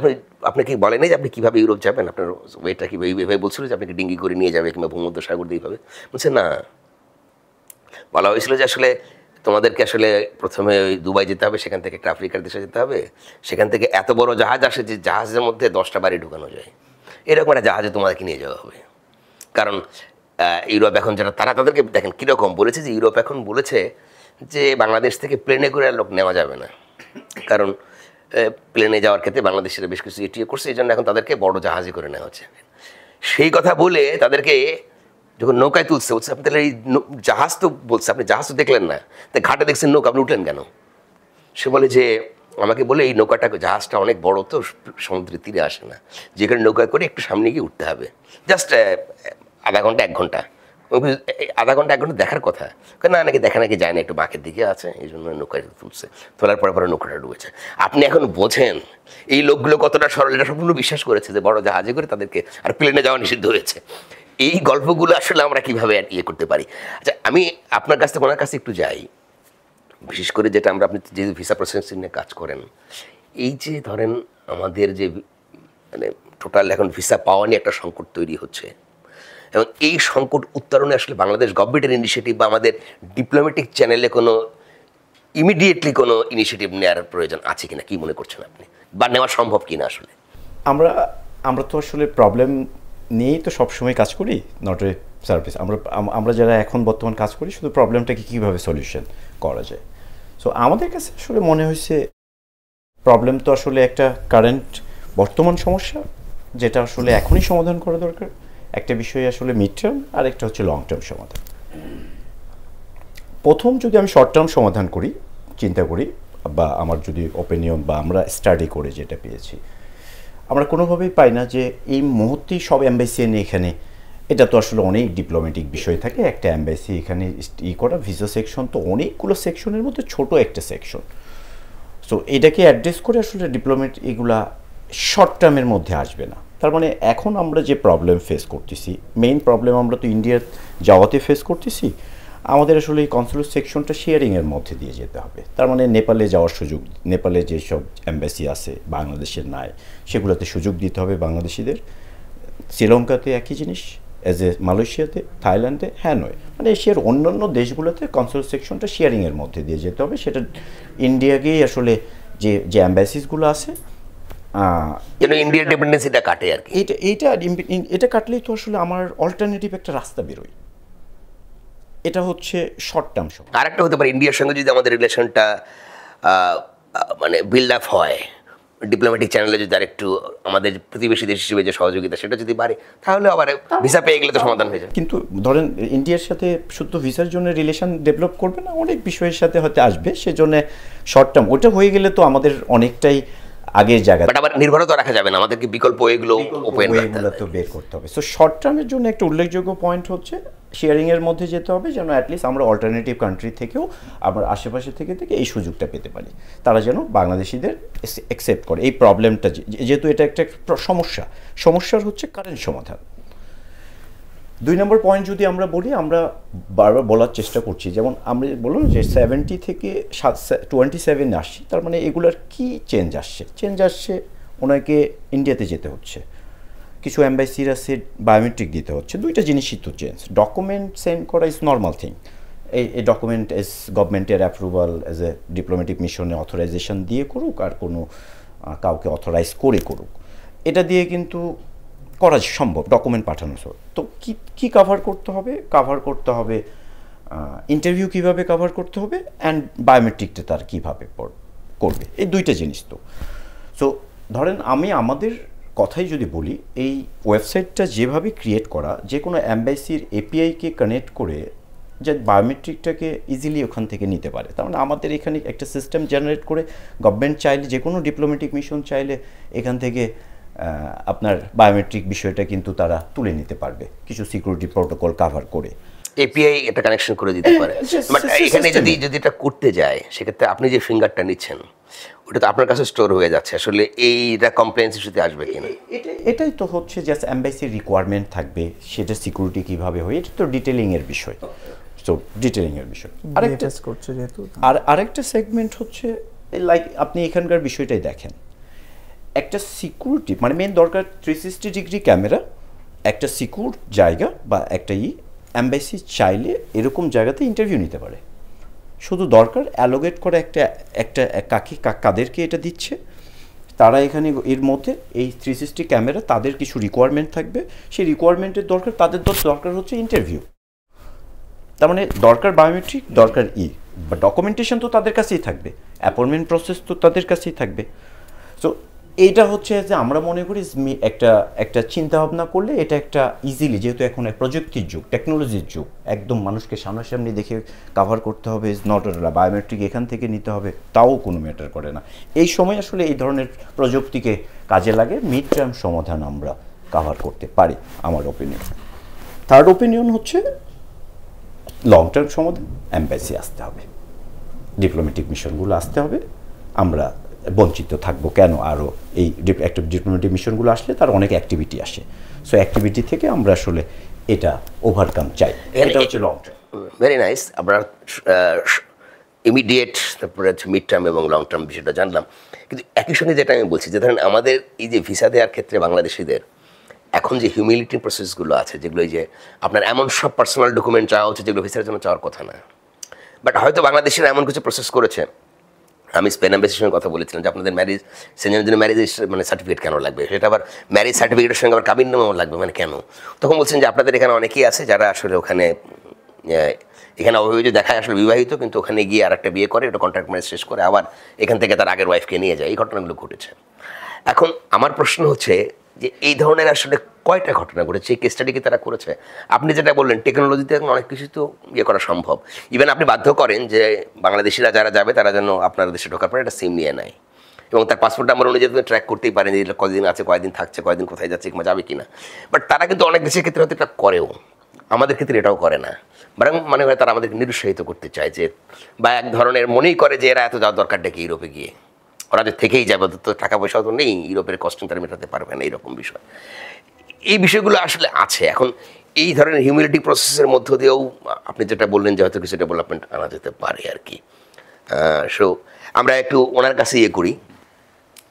আপনাকে বলেন যে আপনি কীভাবে ইউরোপ যাবেন, আপনার ওয়েটা কীভাবে এইভাবে বলছিল যে আপনাকে ডিঙ্গি করে নিয়ে যাবে কিংবা ভূমধ্যসাগর দিয়ে এইভাবে বলছে না। বলা হয়েছিল যে আসলে তোমাদেরকে আসলে প্রথমে ওই দুবাই যেতে হবে, সেখান থেকে একটা আফ্রিকার দেশে যেতে হবে, সেখান থেকে এত বড় জাহাজ আসে যে জাহাজের মধ্যে 10টা বাড়ি ঢুকানো যায়, এরকম একটা জাহাজে তোমাদেরকে নিয়ে যাওয়া হবে। কারণ ইউরোপ এখন যারা তাদেরকে দেখেন কীরকম বলেছে, যে ইউরোপ এখন বলেছে যে বাংলাদেশ থেকে প্লেনে করে লোক নেওয়া যাবে না, কারণ প্লেনে যাওয়ার ক্ষেত্রে বাংলাদেশের বেশ কিছু এটিও করছে, এই জন্য এখন তাদেরকে বড় জাহাজে করে নেওয়া হচ্ছে। সেই কথা বলে তাদেরকে যখন নৌকায় তুলছে, বলছে আপনি তাহলে এই জাহাজ তো বলছে, আপনি জাহাজ তো দেখলেন না, তাই ঘাটে দেখছেন নৌকা, আপনি উঠলেন কেন? সে বলে যে আমাকে বলে এই নৌকাটা, জাহাজটা অনেক বড় তো সমুদ্রের তীরে আসে না, যেখানে নৌকায় করে একটু সামনে গিয়ে উঠতে হবে, জাস্ট আধা ঘন্টা 1 ঘন্টা, আধা ঘন্টা 1 ঘন্টা দেখার কথা, না নাকি দেখা নাকি যায় না, একটু বাঁকের দিকে আছে, এই জন্য নৌকায় তুলছে, তোলার পরে নৌকাটা ডুবেছে। আপনি এখন বোঝেন এই লোকগুলো কতটা সরল, এটা সম্পূর্ণ বিশ্বাস করেছে যে বড় জাহাজে করে তাদেরকে আর প্লেনে যাওয়া নিষিদ্ধ হয়েছে। এই গল্পগুলো আসলে আমরা কীভাবে ইয়ে করতে পারি? আচ্ছা, আমি আপনার কাছ থেকে ওনার কাছে একটু যাই, বিশেষ করে যেটা আপনি যে ভিসা প্রসেসিং নিয়ে কাজ করেন, এই যে ধরেন আমাদের যে মানে টোটাল এখন ভিসা পাওয়া নিয়ে একটা সংকট তৈরি হচ্ছে, এবং এই সংকট উত্তরণে আসলে বাংলাদেশ গভর্নমেন্টের ইনিশিয়েটিভ বা আমাদের ডিপ্লোম্যাটিক চ্যানেলে কোনো ইমিডিয়েটলি কোনো ইনিশিয়েটিভ নেওয়ার প্রয়োজন আছে কিনা, কি মনে করছেন আপনি, বা নেওয়া সম্ভব কিনা? আসলে
আমরা তো আসলে প্রবলেম নিয়েই তো সবসময় কাজ করি, নট এ সার্ভিস। আমরা যারা এখন বর্তমান কাজ করি শুধু প্রবলেমটাকে কীভাবে সলিউশন করা যায়। সো আমাদের কাছে আসলে মনে হয়েছে প্রবলেম তো আসলে একটা কারেন্ট বর্তমান সমস্যা, যেটা আসলে এখনই সমাধান করা দরকার। একটা বিষয় আসলে মিড টার্ম, আর একটা হচ্ছে লং টার্ম সমাধান। প্রথম যদি আমি শর্ট টার্ম সমাধান করি, চিন্তা করি, বা আমার যদি ওপিনিয়ন বা আমরা স্টাডি করে যেটা পেয়েছি, আমরা কোনোভাবেই পাই না যে এই মুহূর্তেই সব অ্যাম্বাসি এনে এখানে, এটা তো আসলে অনেক ডিপ্লোম্যাটিক বিষয় থাকে, একটা অ্যাম্বাসি এখানে করা, ভিসা সেকশন তো অনেকগুলো সেকশনের মধ্যে ছোট একটা সেকশন। সো এটাকে অ্যাড্রেস করে আসলে ডিপ্লোমেট এগুলা শর্ট টার্মের মধ্যে আসবে না। তার মানে এখন আমরা যে প্রবলেম ফেস করতেছি, মেইন প্রবলেম আমরা তো ইন্ডিয়ার যাওয়াতে ফেস করতেছি, আমাদের আসলে এই কনসুলেট সেকশনটা শেয়ারিংয়ের মধ্যে দিয়ে যেতে হবে। তার মানে নেপালে যাওয়ার সুযোগ, নেপালে যেসব অ্যাম্বাসি আছে বাংলাদেশের নাই, সেগুলোতে সুযোগ দিতে হবে বাংলাদেশিদের। শ্রীলঙ্কাতে একই জিনিস, অ্যাজ এ মালয়েশিয়াতে, থাইল্যান্ডে, হ্যাঁ নয়, মানে এশিয়ার অন্যান্য দেশগুলোতে কনসুলেট সেকশনটা শেয়ারিংয়ের মধ্যে দিয়ে যেতে হবে। সেটা ইন্ডিয়াকেই আসলে যে অ্যাম্বাসিসগুলো আছে,
ইন্ডিয়ার ডিপেন্ডেন্সিটা কাটে আর কি।
এটা কাটলেই তো আসলে আমার অল্টারনেটিভ একটা রাস্তা বেরোয়। এটা হচ্ছে শর্ট টার্ম।
আরেকটা হতে পারে, ইন্ডিয়ার সঙ্গে যদি আমাদের রিলেশনটা মানে বিল্ড আপ হয়, ডিপ্লোম্যাটিক চ্যানেলে যদি আরেকটু আমাদের প্রতিবেশী দেশ হিসেবে যে সহযোগিতা সেটা যদি বাড়ে, তাহলে আবার ভিসা পেয়ে গেলে তো সমাধান হয়ে যাবে।
কিন্তু ধরেন ইন্ডিয়ার সাথে শুধু ভিসার জন্য রিলেশন ডেভেলপ করবে না, অনেক বিষয়ের সাথে হয়তো আসবে, সেজন্য শর্ট টার্ম ওটা হয়ে গেলে তো আমাদের অনেকটাই আগের জায়গায়।
বাট আবার নির্ভরতা রাখা যাবে না, আমাদেরকে বিকল্প এগুলো ওপেন
তো বের করতে হবে। সো শর্ট টার্মের জন্য একটা উল্লেখযোগ্য পয়েন্ট হচ্ছে শেয়ারিংয়ের মধ্যে যেতে হবে, যেন অ্যাটলিস্ট আমরা অল্টারনেটিভ কান্ট্রি থেকেও আমার আশেপাশে থেকে এই সুযোগটা পেতে পারি, তারা যেন বাংলাদেশিদের অ্যাকসেপ্ট করে। এই প্রবলেমটা যেহেতু এটা একটা সমস্যার হচ্ছে কারেন্ট সমাধান। 2 নম্বর পয়েন্ট যদি আমরা বলি, আমরা বারবার বলার চেষ্টা করছি, যেমন আমরা বললাম যে 70 থেকে 27 আসছি, তার মানে এগুলার কি চেঞ্জ আসছে, ওনাকে ইন্ডিয়াতে যেতে হচ্ছে, কিছু অ্যাম্বাসির আছে বায়োমেট্রিক দিতে হচ্ছে, 2টা জিনিসই তো চেঞ্জ। ডকুমেন্ট সেন্ড করা ইজ নর্মাল থিং, এই ডকুমেন্ট এস গভর্নমেন্টের অ্যাপ্রুভাল অ্যাজ এ ডিপ্লোম্যাটিক মিশনে অথরাইজেশন দিয়ে করুক আর কোনো কাউকে অথরাইজ করে করুক, এটা দিয়ে কিন্তু করা সম্ভব, ডকুমেন্ট পাঠানো। তো কি কাভার করতে হবে ইন্টারভিউ কিভাবে কাভার করতে হবে, অ্যান্ড বায়োমেট্রিকটা তার কীভাবে করবে, এই 2টা জিনিস তো। সো ধরেন আমি আমাদের কথাই যদি বলি, এই ওয়েবসাইটটা যেভাবে ক্রিয়েট করা, যে কোনো অ্যাম্বাসির এপিআইকে কানেক্ট করে যে বায়োমেট্রিকটাকে ইজিলি ওখান থেকে নিতে পারে। তার মানে আমাদের এখানে একটা সিস্টেম জেনারেট করে গভর্নমেন্ট চাইলে, যে কোনো ডিপ্লোম্যাটিক মিশন চাইলে এখান থেকে আপনার বায়োমেট্রিক বিষয়টা কিন্তু তারা তুলে নিতে পারবে, কিছু সিকিউরিটি প্রোটোকল কাভার করে
এপিআই এটা কানেকশন করে দিতে পারে। বাট এখানে যদি এটা করতে যায়, সেক্ষেত্রে আপনি যে ফিঙ্গারটা নিচ্ছেন ওটা তো আপনার কাছে স্টোর হয়ে যাচ্ছে, আসলে এইটা কমপ্লেন্স ইস্যুতে আসবে কিনা,
এটাই তো হচ্ছে জাস্ট অ্যাম্বাসির রিকোয়ারমেন্ট থাকবে, সেটা সিকিউরিটি কীভাবে হয়, এটা তো ডিটেলিংয়ের বিষয়। সো ডিটেলিংয়ের বিষয় আরেকটা সেগমেন্ট হচ্ছে লাইক আপনি এখানকার বিষয়টাই দেখেন, একটা সিকিউরিটি মানে মেন দরকার 360 ডিগ্রি ক্যামেরা, একটা সিকিউর জায়গা বা একটা অ্যাম্বাসি চাইলে এরকম জায়গাতে ইন্টারভিউ নিতে পারে। শুধু দরকার অ্যালোগেট করে একটা কাদেরকে এটা দিচ্ছে, তারা এখানে এর মধ্যে এই 360 ক্যামেরা তাদের কিছু রিকোয়ারমেন্ট থাকবে, সেই রিকোয়ারমেন্টের দরকার তাদের দরকার হচ্ছে ইন্টারভিউ। তার মানে দরকার বায়োমেট্রিক, দরকার বা ডকুমেন্টেশন তো তাদের কাছেই থাকবে, অ্যাপয়েন্টমেন্ট প্রসেস তো তাদের কাছেই থাকবে। সো এইটা হচ্ছে যে আমরা মনে করি একটা চিন্তা ভাবনা করলে এটা একটা ইজিলি, যেহেতু এখন প্রযুক্তির যুগ, টেকনোলজির যুগ, একদম মানুষকে সামনাসামনি দেখে কাভার করতে হবে, ইজ নট বায়োমেট্রিক এখান থেকে নিতে হবে, তাও কোনো ম্যাটার করে না। এই সময় আসলে এই ধরনের প্রযুক্তিকে কাজে লাগে মিড টার্ম সমাধান আমরা কাভার করতে পারি, আমার ওপিনিয়ন। থার্ড ওপিনিয়ন হচ্ছে লং টার্ম সমাধান, অ্যাম্বাসি আসতে হবে, ডিপ্লোম্যাটিক মিশনগুলো আসতে হবে। আমরা বঞ্চিত থাকবো কেন? আরও এই একটা ডিপ্লোম্যাটিক মিশনগুলো আসলে তার অনেক অ্যাক্টিভিটি আসে, সো অ্যাক্টিভিটি থেকে আমরা আসলে এটা ওভারকাম চাই, এটা হচ্ছে লং টার্ম।
Very nice. আমরা ইমিডিয়েট, তারপরে হচ্ছে মিড টার্ম এবং লং টার্ম বিষয়টা জানলাম। কিন্তু একই সঙ্গে যেটা আমি বলছি যে ধরেন আমাদের এই যে ভিসা দেওয়ার ক্ষেত্রে বাংলাদেশিদের এখন যে হিউমিলিটি প্রসেসগুলো আছে, যেগুলো এই যে আপনার এমন সব পার্সোনাল ডকুমেন্ট চাওয়া হচ্ছে যেগুলো ভিসার জন্য চাওয়ার কথা না, বাট হয়তো বাংলাদেশিরা এমন কিছু প্রসেস করেছে। আমি স্পেন অ্যাম্বাসির সঙ্গে কথা বলেছিলাম যে আপনাদের ম্যারেজ সেজনের জন্য ম্যারেজ মানে সার্টিফিকেট কেন লাগবে, সেটা আবার ম্যারেজ সার্টিফিকেটের সঙ্গে আবার কাবিননামাও লাগবে, মানে কেন? তখন বলছেন যে আপনাদের এখানে অনেকেই আছে যারা আসলে ওখানে এখানে অভিযোগ দেখায় আসলে বিবাহিত, কিন্তু ওখানে গিয়ে আর একটা বিয়ে করে, এটা কন্ট্রাক্ট ম্যারেজ শেষ করে আবার এখান থেকে তার আগের ওয়াইফকে নিয়ে যায়। এই ঘটনাগুলো ঘটেছে। এখন আমার প্রশ্ন হচ্ছে যে এই ধরনের আসলে কয়টা ঘটনা ঘটেছে, এই কেস স্টাডি কি তারা করেছে? আপনি যেটা বললেন টেকনোলজিতে এখন অনেক কিছু তো করা সম্ভব। ইভেন আপনি বাধ্য করেন যে বাংলাদেশিরা যারা যাবে তারা যেন আপনার দেশে ঢোকার পরে একটা সিম নিয়ে নেয় এবং তার পাসপোর্ট নাম্বার অনুযায়ী তুমি ট্র্যাক করতেই পারেন যে কদিন আছে, কয়দিন থাকছে, কয়দিন কোথায় যাচ্ছে, কিংবা যাবে কিনা। বাট তারা কিন্তু অনেক দেশের ক্ষেত্রে হয়তো এটা করেও, আমাদের ক্ষেত্রে এটাও করে না। বরং মনে হয় তারা আমাদেরকে নিরুৎসাহিত করতে চায়, যে বা এক ধরনের মনেই করে যে এরা এত যাওয়ার দরকার ডেকে ইউরোপে গিয়ে ওরা যে থেকেই যাবে, তো টাকা পয়সাও তো নেই, ইউরোপের কস্টিং তারা মেটাতে পারবে না, এইরকম বিষয়। এই বিষয়গুলো আসলে আছে। এখন এই ধরনের হিউমিলিটি প্রসেসের মধ্য দিয়েও আপনি যেটা বললেন যে হয়তো কিছু ডেভেলপমেন্ট আনা যেতে পারে আর কি। সো আমরা একটু ওনার কাছে করি,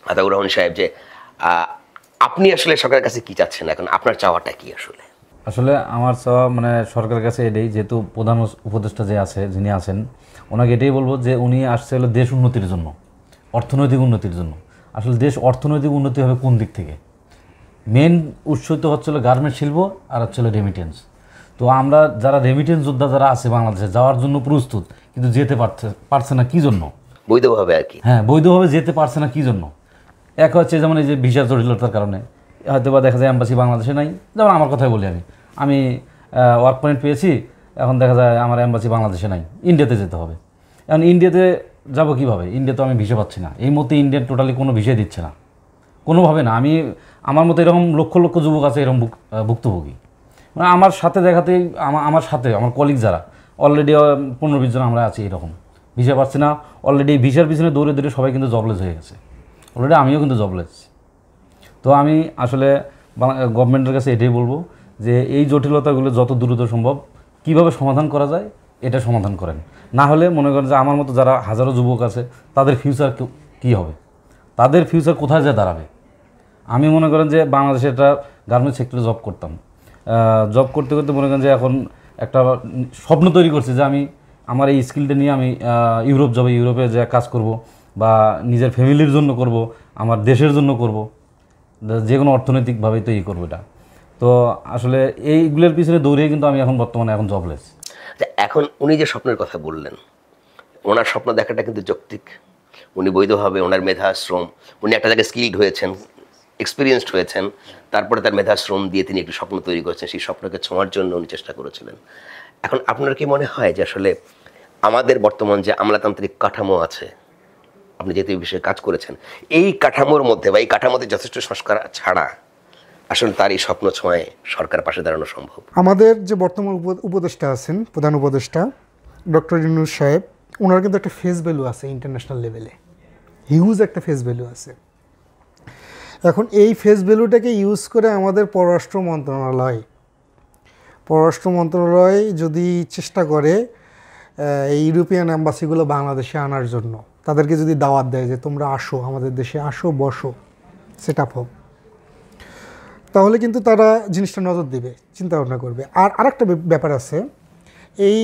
আতাউর রহমান সাহেব, যে আপনি আসলে সরকারের কাছে কী চাচ্ছেন এখন, আপনার চাওয়াটা কি আসলে?
আসলে আমার চাওয়া মানে সরকারের কাছে এটাই, যেহেতু প্রধান উপদেষ্টা যে আছে, যিনি আছেন, ওনাকে এটাই বলবো যে উনি আসছে হলো দেশ উন্নতির জন্য, অর্থনৈতিক উন্নতির জন্য। আসলে দেশ অর্থনৈতিক উন্নতি হবে কোন দিক থেকে? মেন উৎস তো হচ্ছিলো গার্মেন্টস শিল্প আর হচ্ছিলো রেমিটেন্স। তো আমরা যারা রেমিটেন্স যোদ্ধা যারা আছে বাংলাদেশে যাওয়ার জন্য প্রস্তুত, কিন্তু যেতে পারছে না কী জন্য?
বৈধভাবে আর কি।
হ্যাঁ, বৈধভাবে যেতে পারছে না কী জন্য? এক হচ্ছে যেমন এই যে ভিসার জটিলতার কারণে হয়তো বা দেখা যায় অ্যাম্বাসি বাংলাদেশে নাই। যেমন আমার কথাই বলি, আমি ওয়ার্ক পয়েন্ট পেয়েছি, এখন দেখা যায় আমার অ্যাম্বাসি বাংলাদেশে নাই, ইন্ডিয়াতে যেতে হবে। এখন ইন্ডিয়াতে যাবো কীভাবে? ইন্ডিয়া তো আমি ভিসা পাচ্ছি না, এই মুহূর্তে ইন্ডিয়ান টোটালি কোনো ভিসাই দিচ্ছে না, কোনোভাবে না। আমার মতো এরকম লক্ষ লক্ষ যুবক আছে এরকম ভুক্তভোগী। মানে আমার সাথে দেখাতেই আমার সাথে আমার কলিগ যারা অলরেডি 15-20 জন আমরা আছি এরকম, ভিসা পাচ্ছি না। অলরেডি ভিসার পিছনে দৌড়ে দৌড়ে সবাই কিন্তু জবলেস হয়ে গেছে, অলরেডি আমিও কিন্তু জবলেস। তো আমি আসলে গভর্নমেন্টের কাছে এটাই বলবো যে এই জটিলতাগুলো যত দ্রুত সম্ভব কীভাবে সমাধান করা যায় এটা সমাধান করেন। না হলে মনে করেন যে আমার মতো যারা হাজারো যুবক আছে তাদের ফিউচার কী হবে, তাদের ফিউচার কোথায় যায় দাঁড়াবে? আমি মনে করেন যে বাংলাদেশে একটা গার্মেন্টস সেক্টরে জব করতাম, জব করতে করতে মনে করেন যে এখন একটা স্বপ্ন তৈরি করছে যে আমি আমার এই স্কিলটা নিয়ে আমি ইউরোপ যাবো, ইউরোপে যে কাজ করব বা নিজের ফ্যামিলির জন্য করব, আমার দেশের জন্য করব, যে কোনো অর্থনৈতিকভাবেই তো করবো এটা। তো আসলে এইগুলোর পিছনে দৌড়িয়ে কিন্তু আমি এখন বর্তমানে জবলেস।
এখন উনি যে স্বপ্নের কথা বললেন, ওনার স্বপ্ন দেখাটা কিন্তু যৌক্তিক। উনি বৈধভাবে ওনার মেধাশ্রম, উনি একটা জায়গায় স্কিলড হয়েছেন, এক্সপিরিয়েন্সড হয়েছেন, তারপরে তার মেধাশ্রম দিয়ে তিনি একটি স্বপ্ন তৈরি করেছেন, সেই স্বপ্নকে ছোঁয়ার জন্য উনি চেষ্টা করেছিলেন। এখন আপনার কি মনে হয় যে আসলে আমাদের বর্তমান যে আমলাতান্ত্রিক কাঠামো আছে, আপনি যেহেতু এই বিষয়ে কাজ করেছেন, এই কাঠামোর মধ্যে বা এই কাঠামোতে যথেষ্ট সংস্কার ছাড়া আসলে তার এই স্বপ্ন ছোঁয়ায় সরকার পাশে দাঁড়ানো সম্ভব?
আমাদের যে বর্তমান উপদেষ্টা আছেন, প্রধান উপদেষ্টা ডক্টর ইউনূস সাহেব, ওনার কিন্তু একটা ফেস ভ্যালু আছে ইন্টারন্যাশনাল লেভেলে, হিউজ একটা ফেস ভ্যালু আছে। এখন এই ফেস ভ্যালুটাকে ইউজ করে আমাদের পররাষ্ট্র মন্ত্রণালয় যদি চেষ্টা করে এই ইউরোপিয়ান অ্যাম্বাসিগুলো বাংলাদেশে আনার জন্য, তাদেরকে যদি দাওয়াত দেয় যে তোমরা আসো, আমাদের দেশে আসো, বসো, সেট আপ হোক, তাহলে কিন্তু তারা জিনিসটা নজর দেবে, চিন্তা ভাবনা করবে। আর আরেকটা ব্যাপার আছে, এই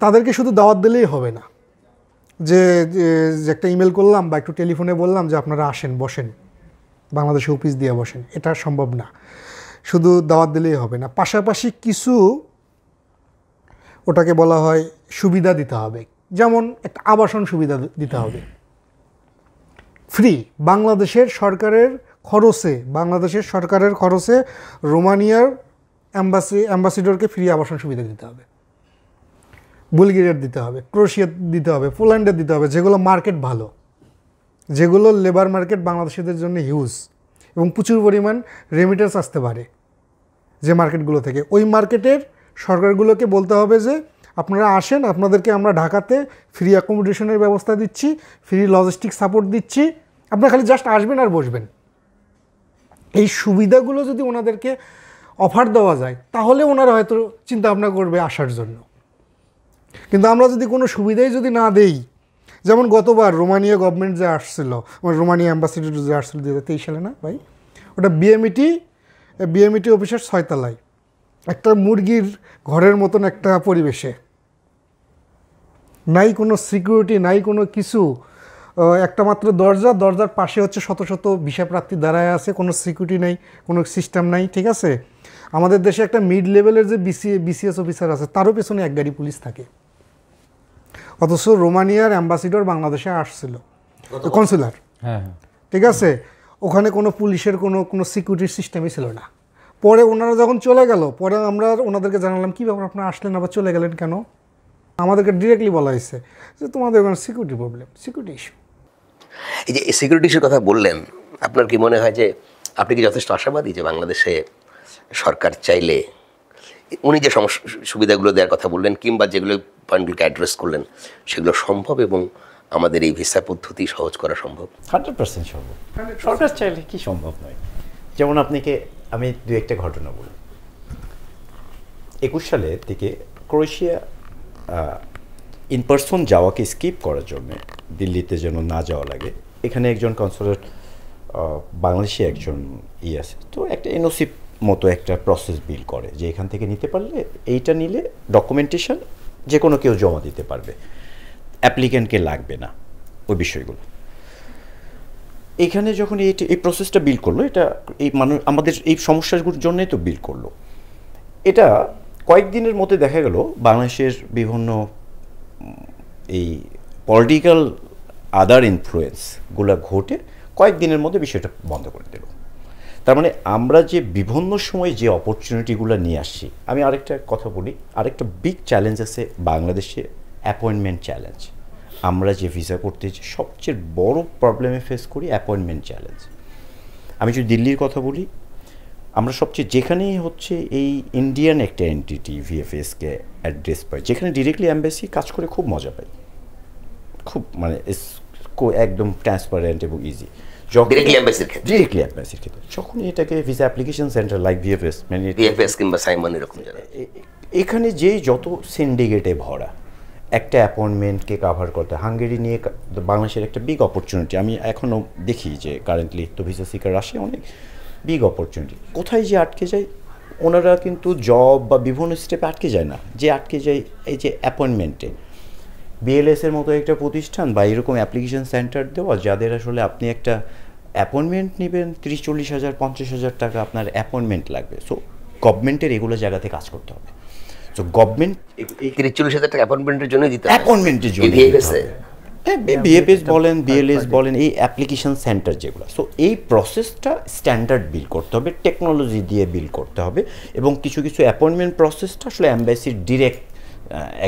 তাদেরকে শুধু দাওয়াত দিলেই হবে না, যে একটা ইমেল করলাম বা একটু টেলিফোনে বললাম যে আপনারা আসেন, বসেন, বাংলাদেশে অফিস দিয়ে বসেন, এটা সম্ভব না। শুধু দাওয়াত দিলেই হবে না, পাশাপাশি কিছু ওটাকে বলা হয় সুবিধা দিতে হবে। যেমন একটা আবাসন সুবিধা দিতে হবে ফ্রি, বাংলাদেশের সরকারের খরচে রোমানিয়ার অ্যাম্বাসিডরকে ফ্রি আবাসন সুবিধা দিতে হবে, বুলগেরিয়ার দিতে হবে, ক্রোয়েশিয়া দিতে হবে, পোল্যান্ডের দিতে হবে, যেগুলো মার্কেট ভালো, যেগুলো লেবার মার্কেট বাংলাদেশিদের জন্য হিউজ এবং প্রচুর পরিমাণ রেমিটেন্স আসতে পারে যে মার্কেটগুলো থেকে। ওই মার্কেটের সরকারগুলোকে বলতে হবে যে আপনারা আসেন, আপনাদেরকে আমরা ঢাকাতে ফ্রি অ্যাকোমোডেশনের ব্যবস্থা দিচ্ছি, ফ্রি লজিস্টিক সাপোর্ট দিচ্ছি, আপনারা খালি জাস্ট আসবেন আর বসবেন। এই সুবিধাগুলো যদি ওনাদেরকে অফার দেওয়া যায় তাহলে ওনারা হয়তো চিন্তা ভাবনা করবে আসার জন্য। কিন্তু আমরা যদি কোনো সুবিধাই যদি না দেই, যেমন গতবার রোমানিয়া গভর্নমেন্ট যে আসছিল, রোমানিয়া অ্যাম্বাসিডর যে আসছিল 2023 সালে না ভাই, ওটা বিএমইটি অফিসের 6 তলায় একটা মুরগির ঘরের মতন একটা পরিবেশে, নাই কোনো সিকিউরিটি, নাই কোনো কিছু, একটা মাত্র দরজার পাশে হচ্ছে শত শত ভিসা প্রার্থী দাঁড়ায় আছে, কোনো সিকিউরিটি নাই, কোনো সিস্টেম নাই, ঠিক আছে। আমাদের দেশে একটা মিড লেভেলের যে বিসিএস অফিসার আছে তারও পেছনে এক গাড়ি পুলিশ থাকে, অথচ রোমানিয়ার অ্যাম্বাসিডর বাংলাদেশে আসছিল, কনসুলার,
হ্যাঁ,
ঠিক আছে, ওখানে কোনো পুলিশের কোনো সিকিউরিটি সিস্টেমই ছিল না। পরে ওনারা যখন চলে গেল, পরে আমরা ওনাদেরকে জানালাম কী ব্যাপার আপনারা আসলেন আবার চলে গেলেন কেন? আমাদেরকে ডিরেক্টলি বলা হয়েছে যে তোমাদের ওখানে সিকিউরিটি প্রবলেম, সিকিউরিটি ইস্যু।
এই যে সিকিউরিটি ইস্যুর কথা বললেন, আপনার কি মনে হয় যে আপনি কি যথেষ্ট আশাবাদী যে বাংলাদেশে সরকার চাইলে উনি যে সুবিধাগুলো দেওয়ার কথা বললেন কিংবা যেগুলো পয়েন্টগুলোকে অ্যাড্রেস করলেন সেগুলো সম্ভব এবং আমাদের এই ভিসা পদ্ধতি সহজ করা সম্ভব?
100% সম্ভব। সরকার চাইলে কি সম্ভব নয়। যেমন আমি দু একটা ঘটনা বলি। 21 সালের দিকে ক্রোয়েশিয়া ইন পার্সন যাওয়াকে স্কিপ করার জন্য, দিল্লিতে যেন না যাওয়া লাগে, এখানে একজন কনসুলেট বাংলাদেশি একজন আছে, তো একটা এনওসি মতো একটা প্রসেস বিল করে যে এখান থেকে নিতে পারলে, এইটা নিলে ডকুমেন্টেশন যে কোনো কেউ জমা দিতে পারবে, অ্যাপ্লিক্যান্টকে লাগবে না ওই বিষয়গুলো। এখানে যখন এই প্রসেসটা বিল করলো, এটা এই আমাদের এই সমস্যাগুলোর জন্যই তো বিল করলো। এটা কয়েকদিনের মধ্যে দেখা গেল বাংলাদেশের বিভিন্ন এই পলিটিক্যাল আদার ইনফ্লুয়েন্সগুলো ঘটে কয়েকদিনের মধ্যে বিষয়টা বন্ধ করে দিল। তার মানে আমরা যে বিভিন্ন সময় যে অপরচুনিটিগুলো নিয়ে আসছি, আমি আরেকটা কথা বলি, আরেকটা বিগ চ্যালেঞ্জ আছে বাংলাদেশে, অ্যাপয়েন্টমেন্ট চ্যালেঞ্জ। আমরা যে ভিসা করতে সবচেয়ে বড় প্রবলেমে ফেস করি অ্যাপয়েন্টমেন্ট চ্যালেঞ্জ। আমি যদি দিল্লির কথা বলি, আমরা সবচেয়ে যেখানেই হচ্ছে এই ইন্ডিয়ান একটা এন্টিটি ভিএফএসকে অ্যাড্রেস পাই, যেখানে ডিরেক্টলি অ্যাম্বাসি কাজ করে খুব মজা পাই, খুব মানে একদম ট্রান্সপারেন্ট এবং ইজি।
ডিরেক্টলি অ্যাম্বাসির ক্ষেত্রে
যখন এটাকে visa application centre like
VFS কিংবা সাইমন এরকম জায়গা,
এখানে যে যত সিন্ডিকেটে ভরা, একটা অ্যাপয়েন্টমেন্টকে কাভার করতে হাঙ্গেরি নিয়ে বাংলাদেশের একটা বিগ অপরচুনিটি। আমি এখনও দেখি যে কারেন্টলি তো ভিসা সিকার আসে, অনেক বিগ অপরচুনিটি। কোথায় যে আটকে যায়, ওনারা কিন্তু জব বা বিভিন্ন স্টেপে আটকে যায় না, যে আটকে যায় এই যে অ্যাপয়েন্টমেন্টে। বিএলএসের মতো একটা প্রতিষ্ঠান বা এরকম অ্যাপ্লিকেশন সেন্টার দেওয়া, যাদের আসলে আপনি একটা অ্যাপয়েন্টমেন্ট নেবেন 30-40 হাজার 50 হাজার টাকা আপনার অ্যাপয়েন্টমেন্ট লাগবে। সো গভর্নমেন্টের এগুলো জায়গাতে কাজ করতে হবে। সো গভর্নমেন্ট
এই 30-40 হাজার টাকা অ্যাপয়েন্টমেন্টের জন্য দিতে হবে,
অ্যাপয়েন্টমেন্টের জন্য বিএফএস বলেন, বিএলএস বলেন, এই অ্যাপ্লিকেশন সেন্টার যেগুলো। সো এই প্রসেসটা স্ট্যান্ডার্ড বিল করতে হবে, টেকনোলজি দিয়ে বিল করতে হবে, এবং কিছু কিছু অ্যাপয়েন্টমেন্ট প্রসেসটা আসলে অ্যাম্বাসির ডিরেক্ট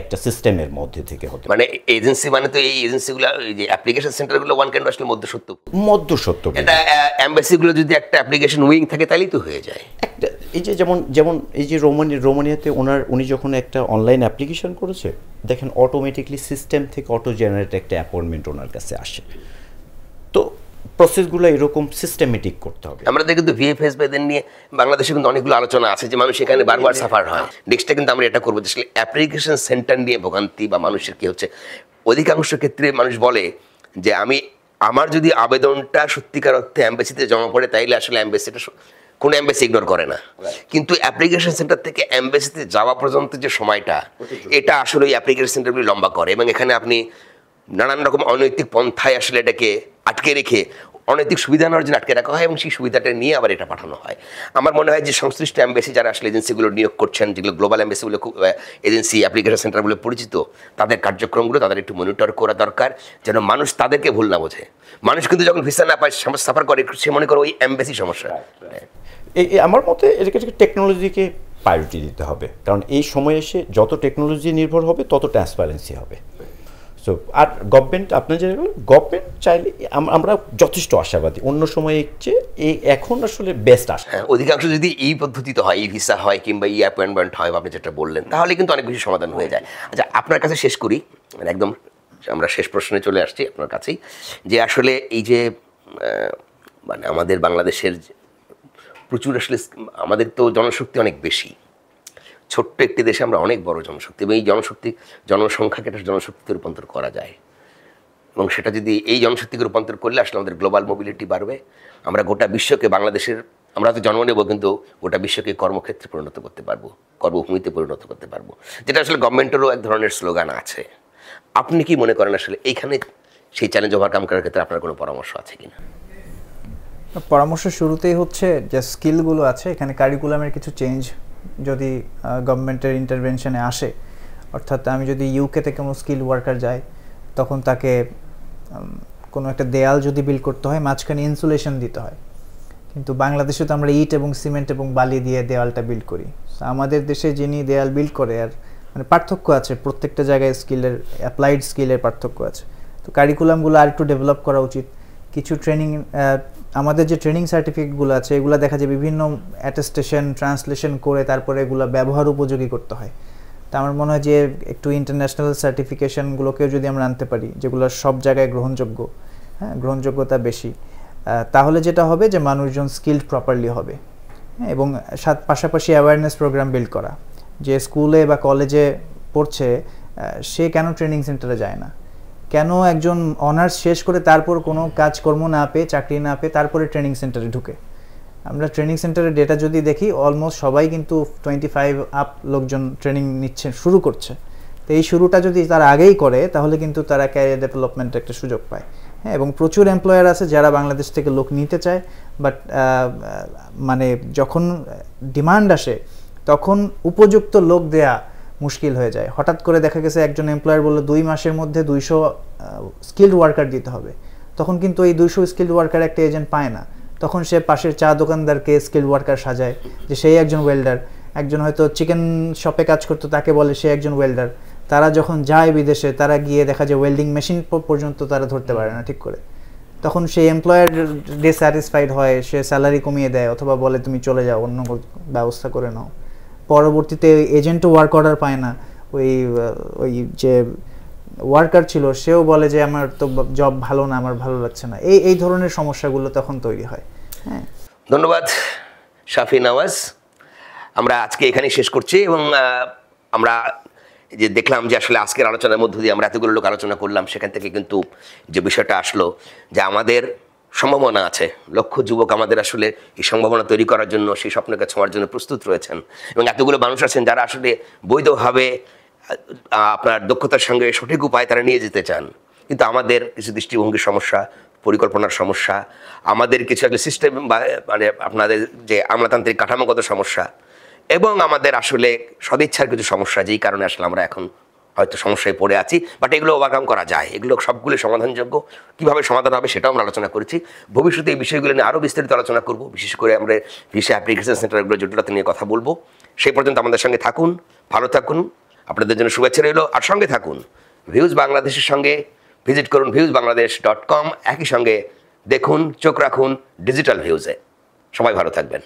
একটা সিস্টেমের মধ্যে থেকে হতে,
মানে এজেন্সি মানে তো এই এজেন্সিগুলো, এই যে অ্যাপ্লিকেশন সেন্টারগুলো ওয়ান ক্যান আসলে মধ্যস্বত্ব। এটা অ্যাম্বাসিগুলো যদি একটা অ্যাপ্লিকেশন উইং থাকে তাহলেই তো হয়ে যায়।
একটা এই যে যেমন এই যে রোমানিয়াতে উনি যখন একটা অনলাইন অ্যাপ্লিকেশন করেছে, দেখেন অটোমেটিকলি সিস্টেম থেকে অটো জেনারেট একটা অ্যাপয়েন্টমেন্ট ওনার কাছে আসে। তো প্রসেসগুলো এরকম সিস্টেমেটিক করতে হবে।
আমাদের কিন্তু ভিএফএস বেদের নিয়ে বাংলাদেশে কিন্তু অনেকগুলো আলোচনা আছে যে মানুষ এখানে বারবার সাফার হয়। নেক্সটটা কিন্তু আমরা এটা করবো যে অ্যাপ্লিকেশন সেন্টার নিয়ে ভোগান্তি বা মানুষের কি হচ্ছে, অধিকাংশ ক্ষেত্রে মানুষ বলে যে আমি আমার যদি আবেদনটা সত্যিকার অর্থে অ্যাম্বাসিতে জমা পড়ে, তাইলে আসলে অ্যাম্বাসিটা কোনো অ্যাম্বাসি ইগনোর করে না, কিন্তু অ্যাপ্লিকেশন সেন্টার থেকে অ্যাম্বাসিতে যাওয়া পর্যন্ত যে সময়টা, এটা আসলে ওই অ্যাপ্লিকেশন সেন্টারগুলি লম্বা করে, এবং এখানে আপনি নানান রকম অনৈতিক পন্থায় আসলে এটাকে আটকে রেখে অনৈতিক সুবিধা নেওয়ার জন্য আটকে রাখা হয়, এবং সেই সুবিধাটা নিয়ে আবার এটা পাঠানো হয়। আমার মনে হয় যে সংশ্লিষ্ট অ্যাম্বাসি যারা আসলে এজেন্সিগুলো নিয়োগ করছেন, যেগুলো গ্লোবাল অ্যাম্বাসিগুলো এজেন্সি অ্যাপ্লিকেশন সেন্টারগুলো পরিচিত, তাদের কার্যক্রমগুলো তাদের একটু মনিটর করা দরকার, যেন মানুষ তাদেরকে ভুল না বোঝে। মানুষ কিন্তু যখন ভিসা না পায়, সাফার করে, সে মনে করে ওই অ্যাম্বাসি সমস্যা।
আমার মতে এটাকে টেকনোলজিকে প্রায়োরিটি দিতে হবে, কারণ এই সময় এসে যত টেকনোলজি নির্ভর হবে তত ট্রান্সপারেন্সি হবে। সো আর গভর্নমেন্ট, আপনার যে গভর্নমেন্ট চাইলে আমরা যথেষ্ট আশাবাদী, অন্য সময়ে চেয়ে এই এখন আসলে বেস্ট আশা।
হ্যাঁ, অধিকাংশ যদি এই পদ্ধতিতে হয়, ই ভিসা হয় কিংবা ই অ্যাপয়েন্টমেন্ট হয়, আপনি যেটা বললেন, তাহলে কিন্তু অনেক বেশি সমাধান হয়ে যায়। আচ্ছা, আপনার কাছে শেষ করি, মানে একদম আমরা শেষ প্রশ্নে চলে আসছি আপনার কাছেই, যে আসলে এই যে মানে আমাদের বাংলাদেশের প্রচুর আসলে, আমাদের তো জনশক্তি অনেক বেশি, ছোট্ট একটি দেশে আমরা অনেক বড় জনশক্তি, এবং এই জনসংখ্যাকে একটা জনশক্তিতে রূপান্তর করা যায়, এবং সেটা যদি এই জনশক্তিকে রূপান্তর করলে আসলে আমাদের গ্লোবাল মোবিলিটি বাড়বে। আমরা গোটা বিশ্বকে, বাংলাদেশের, আমরা তো জন্ম নেব, কিন্তু গোটা বিশ্বকে কর্মক্ষেত্রে পরিণত করতে পারবো, কর্মভূমিতে পরিণত করতে পারবো, যেটা আসলে গভর্নমেন্টেরও এক ধরনের স্লোগান আছে। আপনি কি মনে করেন আসলে এইখানে সেই চ্যালেঞ্জ ওভারকাম করার ক্ষেত্রে আপনার কোনো পরামর্শ আছে কিনা?
পরামর্শ শুরুতেই হচ্ছে যে স্কিলগুলো আছে, এখানে কারিকুলামের কিছু চেঞ্জ যদি গভর্নমেন্টের ইন্টারভেনশনে আসে, অর্থাৎ আমি যদি ইউকেতে কোনো স্কিল ওয়ার্কার যাই, তখন তাকে কোনো একটা দেয়াল যদি বিল্ড করতে হয়, মাঝখানে ইনসুলেশন দিতে হয়, কিন্তু বাংলাদেশে তো আমরা ইট এবং সিমেন্ট এবং বালি দিয়ে দেওয়ালটা বিল্ড করি। আমাদের দেশে যিনি দেয়াল বিল্ড করে, আর মানে পার্থক্য আছে, প্রত্যেকটা জায়গায় স্কিলের, অ্যাপ্লাইড স্কিলের পার্থক্য আছে। তো কারিকুলামগুলো আর একটু ডেভেলপ করা উচিত। কিছু ট্রেনিং, আমাদের যে ট্রেনিং সার্টিফিকেটগুলো আছে, এগুলো দেখা যায় বিভিন্ন অ্যাটেস্টেশন, ট্রান্সলেশন করে তারপরে এগুলো ব্যবহার উপযোগী করতে হয়। তা আমার মনে হয় যে একটু ইন্টারন্যাশনাল সার্টিফিকেশনগুলোকেও যদি আমরা আনতে পারি, যেগুলো সব জায়গায় গ্রহণযোগ্য, হ্যাঁ, গ্রহণযোগ্যতা বেশি, তাহলে যেটা হবে যে মানুষজন স্কিলড প্রপারলি হবে। এবং পাশাপাশি অ্যাওয়ারনেস প্রোগ্রাম বিল্ড করা, যে স্কুলে বা কলেজে পড়ছে সে কেন ট্রেনিং সেন্টারে যায় না, কেন একজন অনার্স শেষ করে তারপর কোনো কাজকর্ম না পেয়ে, চাকরি না পেয়ে তারপরে ট্রেনিং সেন্টারে ঢুকে। আমরা ট্রেনিং সেন্টারের ডেটা যদি দেখি, অলমোস্ট সবাই কিন্তু 25 আপ লোকজন ট্রেনিং নিচ্ছে, শুরু করছে। তো এই শুরুটা যদি তারা আগেই করে, তাহলে কিন্তু তারা ক্যারিয়ার ডেভেলপমেন্টের একটা সুযোগ পায়। হ্যাঁ, এবং প্রচুর এমপ্লয়ার আছে যারা বাংলাদেশ থেকে লোক নিতে চায়, বাট মানে যখন ডিমান্ড আসে তখন উপযুক্ত লোক দেয়া মুশকিল হয়ে যায়। হঠাৎ করে দেখা গেছে একজন এমপ্লয়ার বললো 2 মাসের মধ্যে 200 স্কিলড ওয়ার্কার দিতে হবে, তখন কিন্তু এই 200 স্কিলড ওয়ার্কার একটা এজেন্ট পায় না। তখন সে পাশের চা দোকানদারকে স্কিলড ওয়ার্কার সাজায় যে সেই একজন ওয়েল্ডার, একজন হয়তো চিকেন শপে কাজ করতো তাকে বলে সে একজন ওয়েল্ডার। তারা যখন যায় বিদেশে, তারা গিয়ে দেখা যায় ওয়েল্ডিং মেশিন পর্যন্ত তারা ধরতে পারে না ঠিক করে। তখন সেই এমপ্লয়ার ডিসস্যাটিসফাইড হয়, সে স্যালারি কমিয়ে দেয় অথবা বলে তুমি চলে যাও, অন্য ব্যবস্থা করে নাও। পরবর্তীতে এজেন্টও ওয়ার্ক অর্ডার পায় না, ওই যে ওয়ার্কার ছিল সেও বলে যে আমার তো জব ভালো না, আমার ভালো লাগছে না। এই ধরনের সমস্যাগুলো তখন তৈরি হয়। হ্যাঁ,
ধন্যবাদ শাফি নওয়াজ। আমরা আজকে এখানেই শেষ করছি, এবং আমরা যে দেখলাম যে আসলে আজকের আলোচনার মধ্য দিয়ে আমরা এতগুলো লোক আলোচনা করলাম, সেখান থেকে কিন্তু যে বিষয়টা আসলো যে আমাদের সম্ভাবনা আছে, লক্ষ যুবক আমাদের আসলে এই সম্ভাবনা তৈরি করার জন্য, সেই স্বপ্নকে ছোঁয়ার জন্য প্রস্তুত রয়েছেন, এবং এতগুলো মানুষ আছেন যারা আসলে বৈধভাবে আপনার দক্ষতার সঙ্গে সঠিক উপায় তারা নিয়ে যেতে চান, কিন্তু আমাদের কিছু দৃষ্টিভঙ্গির সমস্যা, পরিকল্পনার সমস্যা, আমাদের কিছু একটা সিস্টেম বা মানে আপনাদের যে আমলাতান্ত্রিক কাঠামোগত সমস্যা, এবং আমাদের আসলে সদিচ্ছার কিছু সমস্যা, যেই কারণে আসলে আমরা এখন হয়তো সমস্যায় পড়ে আছি, বাট এগুলো ওভারকাম করা যায়, এগুলো সবগুলো সমাধানযোগ্য। কীভাবে সমাধান হবে সেটাও আমরা আলোচনা করেছি। ভবিষ্যতে এই বিষয়গুলো নিয়ে আরও বিস্তারিত আলোচনা করব, বিশেষ করে আমরা ভিসা অ্যাপ্লিকেশন সেন্টারগুলো জটিলতা নিয়ে কথা বলবো। সেই পর্যন্ত আমাদের সঙ্গে থাকুন, ভালো থাকুন, আপনাদের জন্য শুভেচ্ছা রইল। আর সঙ্গে থাকুন ভিউজ বাংলাদেশের সঙ্গে, ভিজিট করুন viewsbangladesh.com, একই সঙ্গে দেখুন, চোখ রাখুন ডিজিটাল ভিউজে। সবাই ভালো থাকবেন।